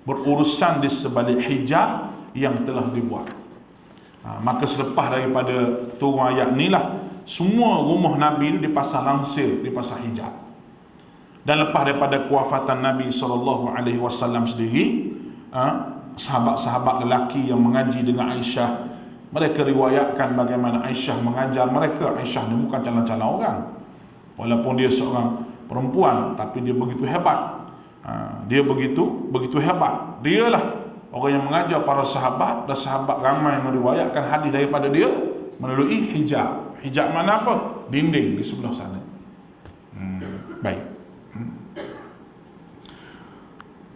berurusan di sebalik hijab yang telah dibuat. Maka selepas daripada turun ayat ni lah, semua rumah Nabi itu dipasang langsir, dipasang hijab. Dan lepas daripada kewafatan Nabi SAW sendiri, sahabat-sahabat lelaki yang mengaji dengan Aisyah, mereka riwayatkan bagaimana Aisyah mengajar mereka. Aisyah ni bukan calon-calon orang, walaupun dia seorang perempuan, tapi dia begitu hebat. Dia begitu hebat. Dialah orang yang mengajar para sahabat, dan sahabat ramai meriwayatkan hadis daripada dia melalui hijab. Hijab mana apa? Dinding di sebelah sana. Baik.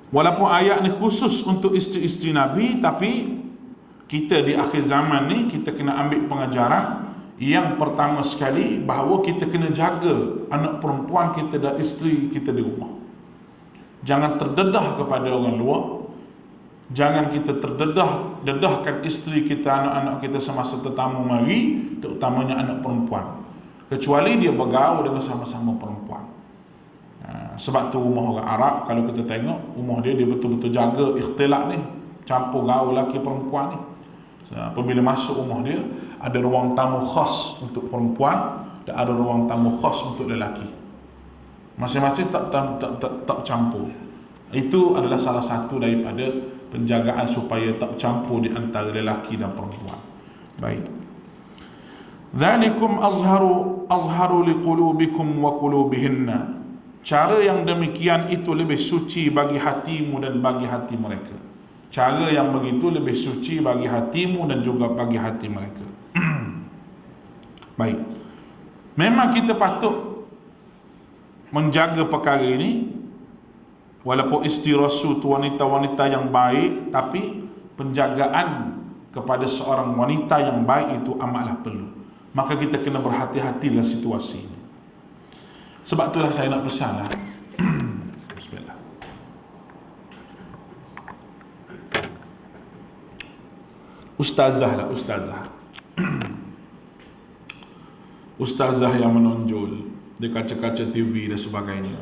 Walaupun ayat ni khusus untuk isteri-isteri Nabi, tapi kita di akhir zaman ni kita kena ambil pengajaran yang pertama sekali, bahawa kita kena jaga anak perempuan kita dan isteri kita di rumah. Jangan terdedah kepada orang luar. Jangan kita dedahkan isteri kita, anak-anak kita semasa tetamu mari, terutamanya anak perempuan, kecuali dia bergaul dengan sama-sama perempuan. Sebab tu rumah orang Arab, kalau kita tengok rumah dia betul-betul jaga ikhtilat ni, campur gaul lelaki perempuan ni. Apabila masuk rumah dia, ada ruang tamu khas untuk perempuan dan ada ruang tamu khas untuk lelaki. Masing-masing tak campur. Itu adalah salah satu daripada penjagaan supaya tak campur di antara lelaki dan perempuan. Baik. Dzalikum azharu liqulubikum wa qulubihinna. Cara yang demikian itu lebih suci bagi hatimu dan bagi hati mereka. Cara yang begitu lebih suci bagi hatimu dan juga bagi hati mereka. Baik. Memang kita patut menjaga perkara ini. Walaupun isteri Rasul tu wanita-wanita yang baik, tapi penjagaan kepada seorang wanita yang baik itu amatlah perlu. Maka kita kena berhati-hati dalam situasi ini. Sebab itulah saya nak pesan lah. Bismillah. Ustazah Ustazah yang menonjol di kaca-kaca TV dan sebagainya,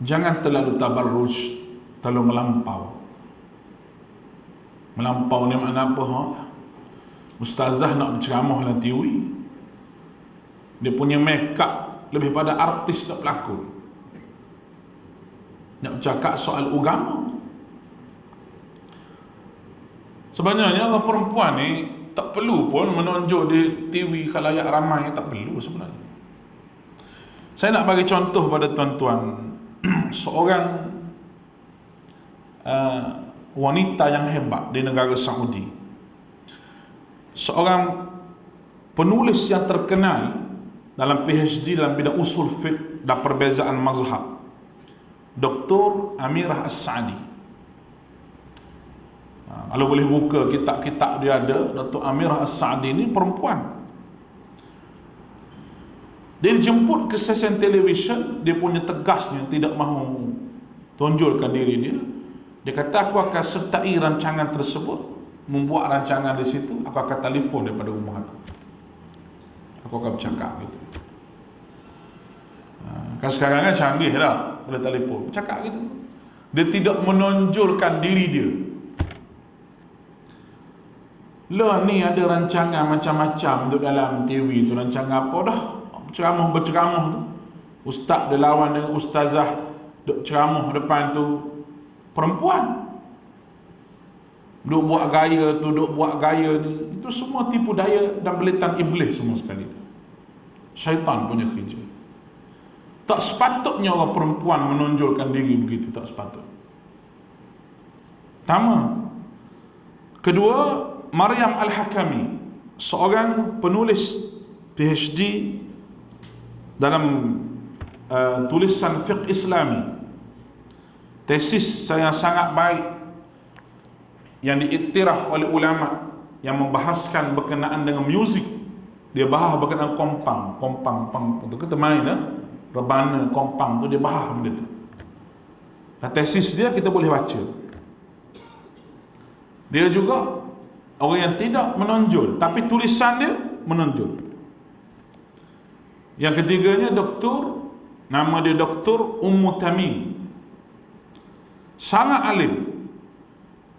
jangan terlalu tabarruj, terlalu melampau. Melampau ni makna apa? Ustazah nak berceramah dalam TV, dia punya make up lebih pada artis dan pelakon. Nak bercakap soal agama. Sebenarnya orang perempuan ni tak perlu pun menonjol di TV khalayak ramai, tak perlu sebenarnya. Saya nak bagi contoh pada tuan-tuan. Seorang wanita yang hebat di negara Saudi, seorang penulis yang terkenal dalam PhD dalam bidang usul fiqh dan perbezaan mazhab, Dr. Amirah As-Sa'di. Kalau boleh buka kitab-kitab dia ada, Dr. Amirah As-Sa'di ni perempuan. Dia dijemput ke stesen televisyen, dia punya tegasnya tidak mahu tonjolkan diri dia. Dia kata, aku akan sertai rancangan tersebut, membuat rancangan di situ, aku akan telefon daripada rumah aku akan bercakap gitu. Kan sekarang kan canggih dah, boleh telefon, bercakap gitu. Dia tidak menonjolkan diri dia. Lah ni ada rancangan macam-macam duduk dalam TV tu, rancangan apa dah, berceramah tu. Ustaz dia lawan dengan ustazah duk ceramah depan tu perempuan. Duk buat gaya tu, duk buat gaya ni. Itu semua tipu daya dan belitan iblis semua sekali tu. Syaitan punya kerja. Tak sepatutnya orang perempuan menonjolkan diri begitu, tak sepatut. Pertama. Kedua, Maryam Al-Hakami, seorang penulis PhD dalam tulisan fiqh Islami. Tesis saya sangat baik yang diiktiraf oleh ulama yang membahaskan berkenaan dengan muzik. Dia bahas berkenaan kompang tu kita main rebana kompang tu, dia bahas benda tu. Dan tesis dia kita boleh baca. Dia juga orang yang tidak menonjol, tapi tulisan dia menonjol. Yang ketiganya doktor, nama dia Dr. Ummu Tamim. Sangat alim.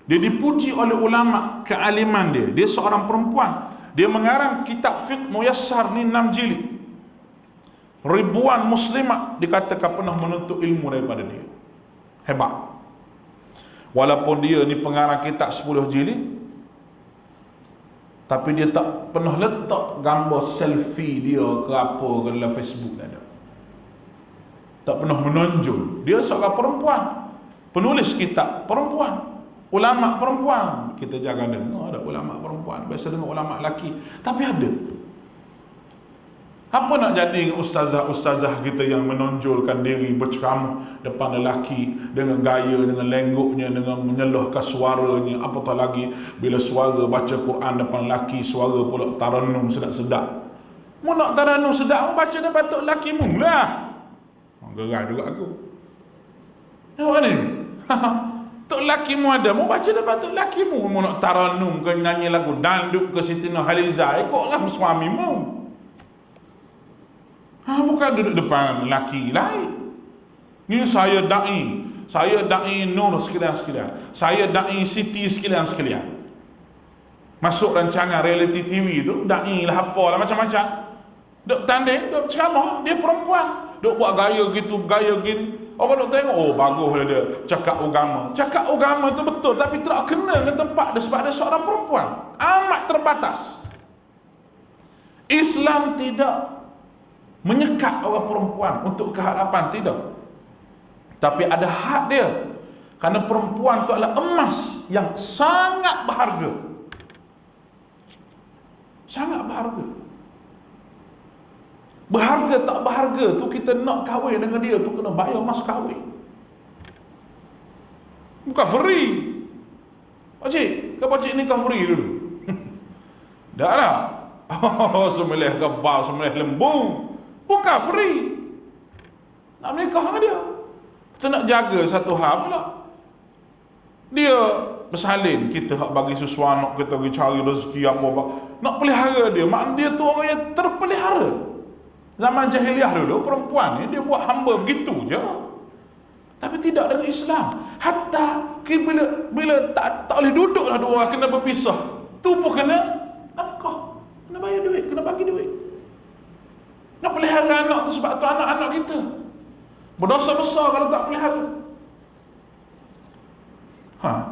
Dia dipuji oleh ulama kealiman dia. Dia seorang perempuan. Dia mengarang kitab fiqh Muyassar ni 6 jilid. Ribuan muslimat dikatakan pernah menuntut ilmu daripada dia. Hebat. Walaupun dia ni pengarang kitab 10 jilid, tapi dia tak pernah letak gambar selfie dia ke apa ke dalam Facebook, tak ada. Tak pernah menonjol. Dia seorang perempuan, penulis kitab perempuan, ulama perempuan. Kita jangan dengar ada ulama perempuan, biasa dengar ulama lelaki. Tapi ada. Apa nak jadi ustazah-ustazah kita yang menonjolkan diri berceramah depan lelaki dengan gaya, dengan lenggoknya, dengan menyelohkan suaranya, apatah lagi bila suara baca Quran depan lelaki, suara pula taranum sedap-sedap. Mu nak taranum sedap, mu baca depan tok lelaki mu lah. Gerai juga aku. Nampak ni? Tok lelaki mu ada, mu baca depan tok lelaki mu. Mu nak taranum ke nyanyi lagu danduk ke Siti Nurhaliza, ikutlah suami mu. Bukan duduk depan lelaki lain. Ni saya da'i Nur sekalian-sekalian. Saya da'i Siti sekalian-sekalian. Masuk rancangan reality TV tu, da'i lah apalah macam-macam. Duk tanding, duk ceramah, dia perempuan. Duk buat gaya gitu, gaya gini. Orang duk tengok, oh baguslah dia cakap agama. Cakap agama tu betul, tapi tak kena ke tempat dia sebab dia seorang perempuan. Amat terbatas. Islam tidak menyekat orang perempuan untuk kehadapan, tidak. Tapi ada hak dia. Kerana perempuan itu adalah emas yang sangat berharga. Sangat berharga. Berharga tak berharga tu, kita nak kahwin dengan dia tu kena bayar mas kahwin. Bukan free. Pakcik, pakcik nikah free dulu. Dah lah. Oh, sembelih kebab, sembelih lembu. Bukan free. Nak menikah dengan dia, kita nak jaga satu hal pula. Dia bersalin, kita hak bagi susu anak, kita pergi cari rezeki apa. Nak pelihara dia, maknanya dia tu orang yang terpelihara. Zaman jahiliah dulu, perempuan ni dia buat hamba begitu je. Tapi tidak dengan Islam. Hatta bila tak boleh duduk lah dua orang, kena berpisah. Tu pun kena nafkah, kena bayar duit, kena bagi duit. Nak pelihara anak tu sebab tu anak-anak kita. Berdosa besar kalau tak pelihara.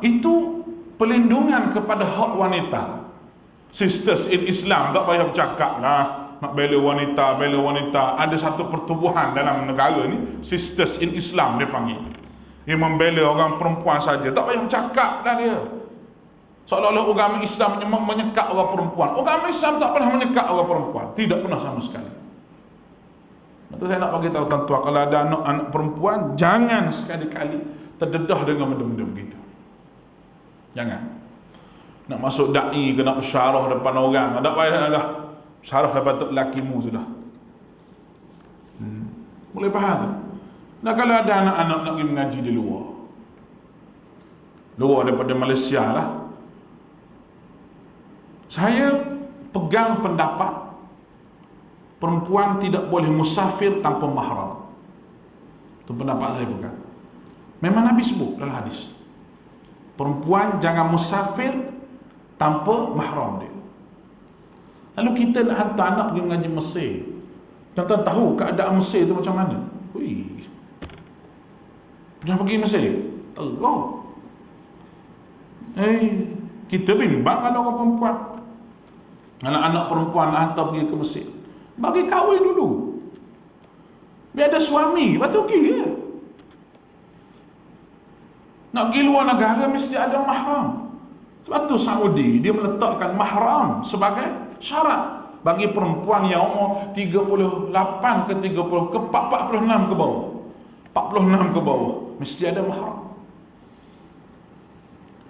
Itu pelindungan kepada hak wanita. Sisters in Islam tak payah bercakap lah. Nak bela wanita. Ada satu pertubuhan dalam negara ni, Sisters in Islam dia panggil. Dia membela orang perempuan saja. Tak payah bercakap dah dia. Seolah-olah agama Islam menyekat orang perempuan. Agama Islam tak pernah menyekat orang perempuan. Tidak pernah sama sekali. Itu saya nak bagi tahu tuan-tuan, kalau ada anak perempuan, jangan sekali-kali terdedah dengan benda-benda begitu. Jangan. Nak masuk da'i ke nak bersyarah depan orang, tak payah dah. Syarah depan tok lakimu sudah. Boleh faham tu? Nah, kalau ada anak-anak nak pergi mengaji di luar daripada Malaysia lah, saya pegang pendapat perempuan tidak boleh musafir tanpa mahram. Itu pendapat saya bukan. Memang Nabi sebut dalam hadis, perempuan jangan musafir tanpa mahram dia. Lalu kita nak hantar anak pergi mengaji Mesir, tuan-tuan tahu keadaan Mesir tu macam mana? Pernah pergi Mesir? Teruk. Kita bimbang kalau orang perempuan, anak-anak perempuan nak hantar pergi ke Mesir, bagi kahwin dulu, biar ada suami, lepas tu pergi je. Nak pergi luar negara mesti ada mahram. Sebab tu Saudi dia meletakkan mahram sebagai syarat bagi perempuan yang umur 38 ke 30 ke 46 ke bawah. 46 ke bawah mesti ada mahram.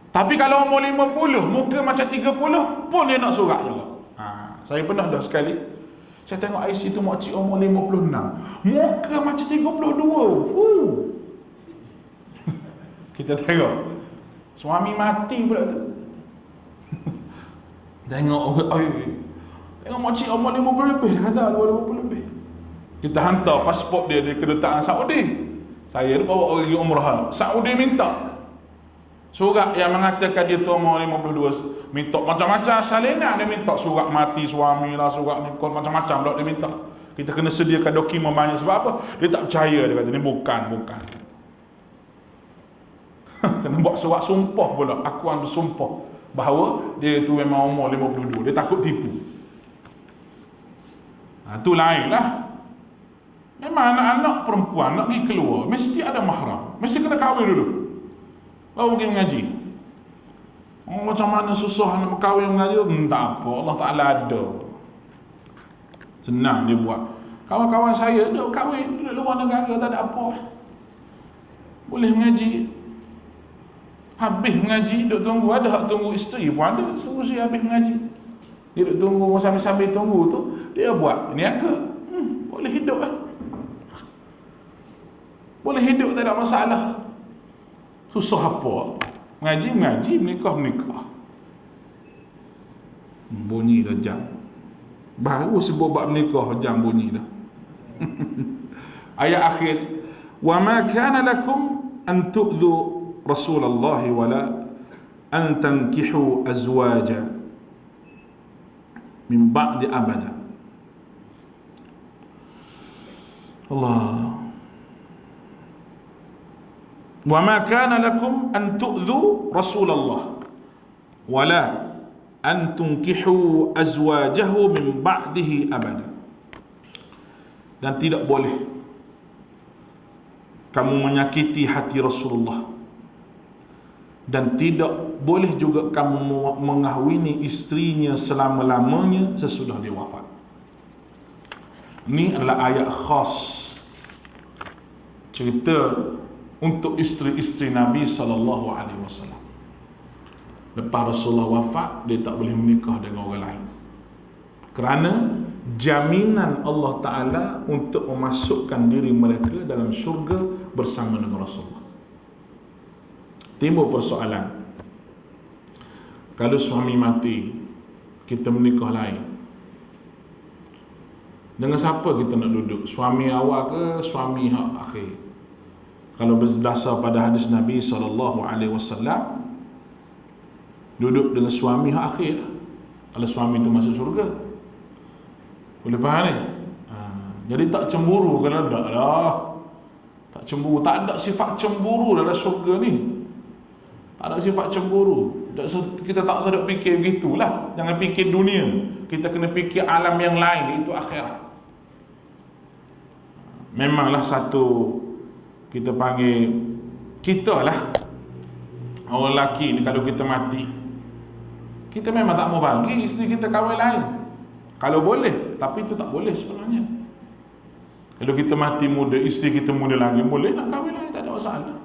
Tapi kalau umur 50, muka macam 30 pun dia nak surat juga. Saya pernah dah sekali, saya tengok IC tu makcik umur 56, muka macam 32. Kita tengok suami mati pula tu. Tengok makcik umur 50 lebih, dah kata 50 lebih. Kita hantar pasport dia di kedutaan Saudi. Saya bawa pergi umrah, Saudi minta surat yang mengatakan dia tu umur 52. Minta macam-macam salinan, dia minta surat mati suami lah, surat nikah, macam-macam pula dia minta. Kita kena sediakan dokumen banyak. Sebab apa? Dia tak percaya, dia kata ni bukan. Kena buat surat sumpah pula, akuan bersumpah bahawa dia tu memang umur 52. Dia takut tipu. Tu lain lah. Memang anak-anak perempuan nak pergi keluar mesti ada mahram, mesti kena kahwin dulu baru pergi mengaji. Macam mana susah nak kahwin mengaji? Tak apa, Allah Ta'ala ada. Senang dia buat. Kawan-kawan saya duduk kahwin, duduk luar negara, tak ada apa, boleh mengaji. Habis mengaji, duduk tunggu. Ada hak tunggu isteri pun ada, suruh si habis mengaji. Dia duduk tunggu, sambil-sambil tunggu tu dia buat niaga. Boleh hidup kan? Boleh hidup, tak ada masalah. Susah apa? Mengaji, menikah. Bunyi dah jam. Baru sebut bab menikah jam bunyi dah. Ayat akhir, wa ma kana lakum an tu'dhu Rasulullah wala an tankihu azwaja min ba'di abada. Allah. Wa ma kana lakum an tu'dhu Rasulullah wala an tunkihu azwajahu min ba'dihi abada. Dan tidak boleh kamu menyakiti hati Rasulullah, dan tidak boleh juga kamu mengahwini isterinya selama-lamanya sesudah dia wafat. Ini adalah ayat khas cerita untuk isteri-isteri Nabi SAW. Lepas Rasulullah wafat, dia tak boleh menikah dengan orang lain, kerana jaminan Allah Ta'ala untuk memasukkan diri mereka dalam syurga bersama dengan Rasulullah. Timbul persoalan, kalau suami mati, kita menikah lain, dengan siapa kita nak duduk? Suami awal ke suami akhir? Kalau berdasar pada hadis Nabi SAW, duduk dengan suami akhir kalau suami itu masuk syurga. Boleh faham ni? Jadi tak cemburu kalau tak lah. Tak cemburu, tak ada sifat cemburu dalam syurga ni. Tak ada sifat cemburu. Kita tak usah fikir begitulah. Jangan fikir dunia. Kita kena fikir alam yang lain, iaitu akhirat. Memanglah satu, kita panggil, kita lah orang lelaki ni, kalau kita mati, kita memang tak mau bagi isteri kita kahwin lain. Kalau boleh, tapi itu tak boleh sebenarnya. Kalau kita mati muda, isteri kita muda lagi, boleh nak kahwin lain, tak ada masalah.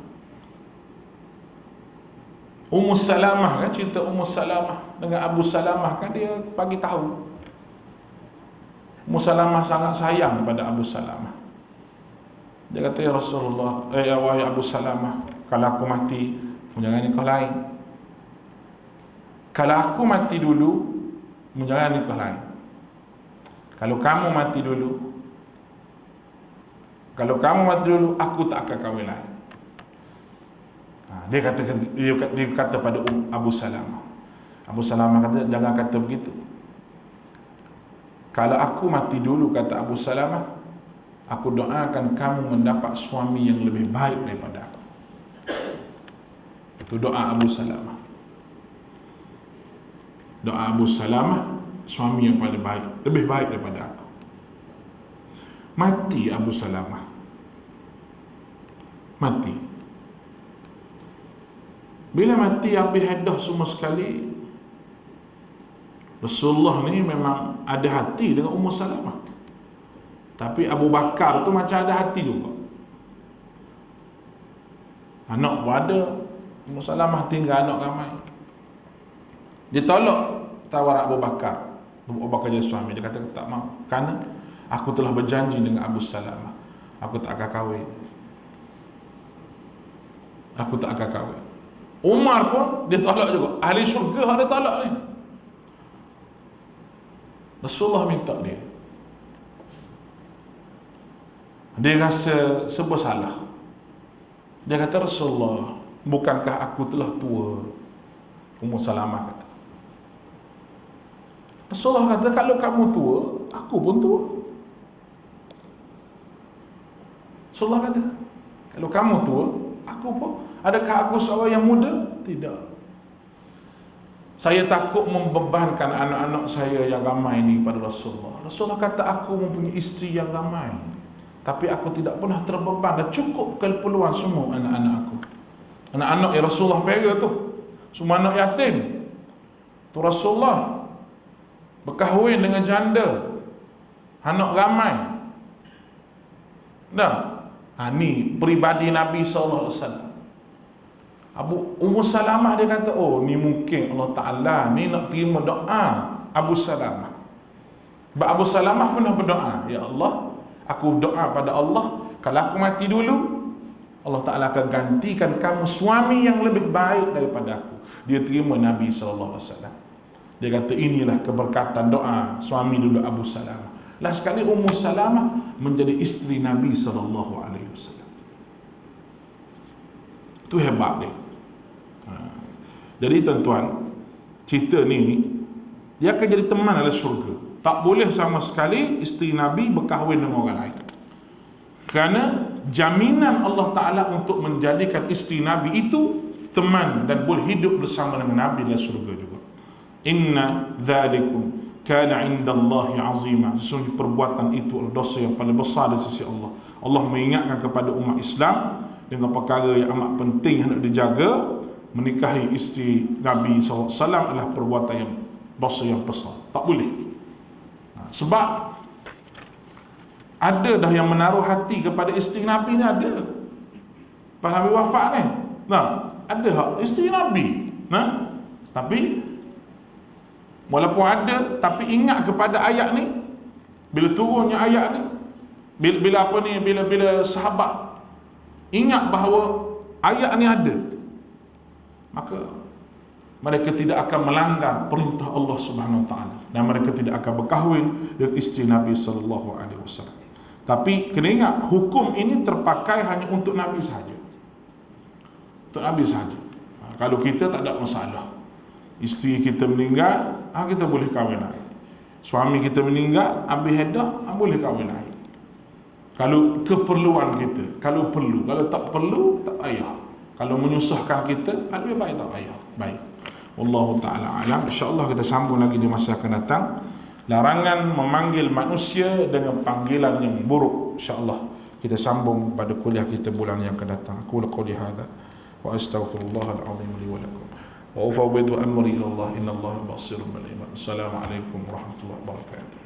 Ummu Salamah kan, cerita Ummu Salamah dengan Abu Salamah kan, dia bagi tahu Ummu Salamah sangat sayang pada Abu Salamah. Dia kata, ya Rasulullah, wahai Abu Salamah, kalau aku mati, jangan nikah lain. Kalau aku mati dulu, jangan nikah lain. Kalau kamu mati dulu, aku tak akan kahwin lain. Dia kata pada Abu Salamah, Abu Salamah kata, jangan kata begitu. Kalau aku mati dulu, kata Abu Salamah, aku doakan kamu mendapat suami yang lebih baik daripada aku. Itu doa Abu Salamah. Doa Abu Salamah, suami yang paling baik, lebih baik daripada aku. Mati Abu Salamah. Mati. Bila mati, habis hadah semua sekali. Rasulullah ni memang ada hati dengan Ummu Salamah. Tapi Abu Bakar tu macam ada hati juga. Anak pun ada. Ummu Salamah tinggal anak ramai. Dia tolak tawar Abu Bakar. Abu Bakar jadi suami. Dia kata, tak mau. Kerana aku telah berjanji dengan Abu Salamah, aku tak akan kahwin. Aku tak akan kahwin. Umar pun dia tolak juga. Ahli syurga dia tolak ni. Rasulullah minta dia. Dia rasa serba salah. Dia kata, Rasulullah, bukankah aku telah tua? Ummu Salamah kata. Rasulullah kata, kalau kamu tua, aku pun tua. Rasulullah kata, kalau kamu tua, aku pun. Adakah aku seorang yang muda? Tidak. Saya takut membebankan anak-anak saya yang ramai ini pada Rasulullah. Rasulullah kata, aku mempunyai isteri yang ramai, tapi aku tidak pernah terbeban, dan cukup keperluan semua anak-anak aku. Anak-anak yang Rasulullah pera tu, semua anak yatim. Tu Rasulullah berkahwin dengan janda, anak ramai. Dah. Ni peribadi Nabi SAW. Ummu Salamah dia kata, oh ni mungkin Allah Ta'ala ni nak terima doa Abu Salamah. Sebab Abu Salamah pernah berdoa, ya Allah, aku doa pada Allah, kalau aku mati dulu, Allah Ta'ala akan gantikan kamu suami yang lebih baik daripada aku. Dia terima Nabi SAW. Dia kata, inilah keberkatan doa suami dulu Abu Salamah. Last sekali Ummu Salamah menjadi isteri Nabi SAW. Itu hebat dia. Jadi tuan-tuan, cerita ni dia akan jadi teman dalam syurga. Tak boleh sama sekali isteri Nabi berkahwin dengan orang lain. Kerana jaminan Allah Ta'ala untuk menjadikan isteri Nabi itu teman dan boleh hidup bersama dengan Nabi dalam syurga juga. Inna dhalikum kana indallahi azima. Sesungguhnya perbuatan itu adalah dosa yang paling besar di sisi Allah. Allah mengingatkan kepada umat Islam dengan perkara yang amat penting yang hendak dijaga. Menikahi isteri Nabi SAW adalah perbuatan yang dosa yang besar. Tak boleh. Sebab ada dah yang menaruh hati kepada isteri Nabi ni, ada. Pas Nabi wafat ni, ada hak isteri Nabi. Tapi walaupun ada, tapi ingat kepada ayat ni. Bila turunnya ayat ni, bila sahabat ingat bahawa ayat ni ada, maka mereka tidak akan melanggar perintah Allah Subhanahu Wa Taala, dan mereka tidak akan berkahwin dengan isteri Nabi sallallahu alaihi wasallam. Tapi kena ingat, hukum ini terpakai hanya untuk Nabi sahaja. Untuk Nabi sahaja. Kalau kita tak ada masalah. Isteri kita meninggal, kita boleh kahwin lagi. Suami kita meninggal, ambil hadah, boleh kahwin lagi. Kalau keperluan kita, kalau perlu, kalau tak perlu, tak payah. Kalau menyusahkan kita, lebih baik tak payah. Baik. Wallahu ta'ala alam. InsyaAllah kita sambung lagi di masa akan datang. Larangan memanggil manusia dengan panggilan yang buruk. InsyaAllah kita sambung pada kuliah kita bulan yang akan datang. Aku qouli hadza wa astaghfirullahal azim li wa lakum. Wa ufawwidu amri ila Allah, innallaha basirun bil ibad. Assalamualaikum warahmatullahi wabarakatuh.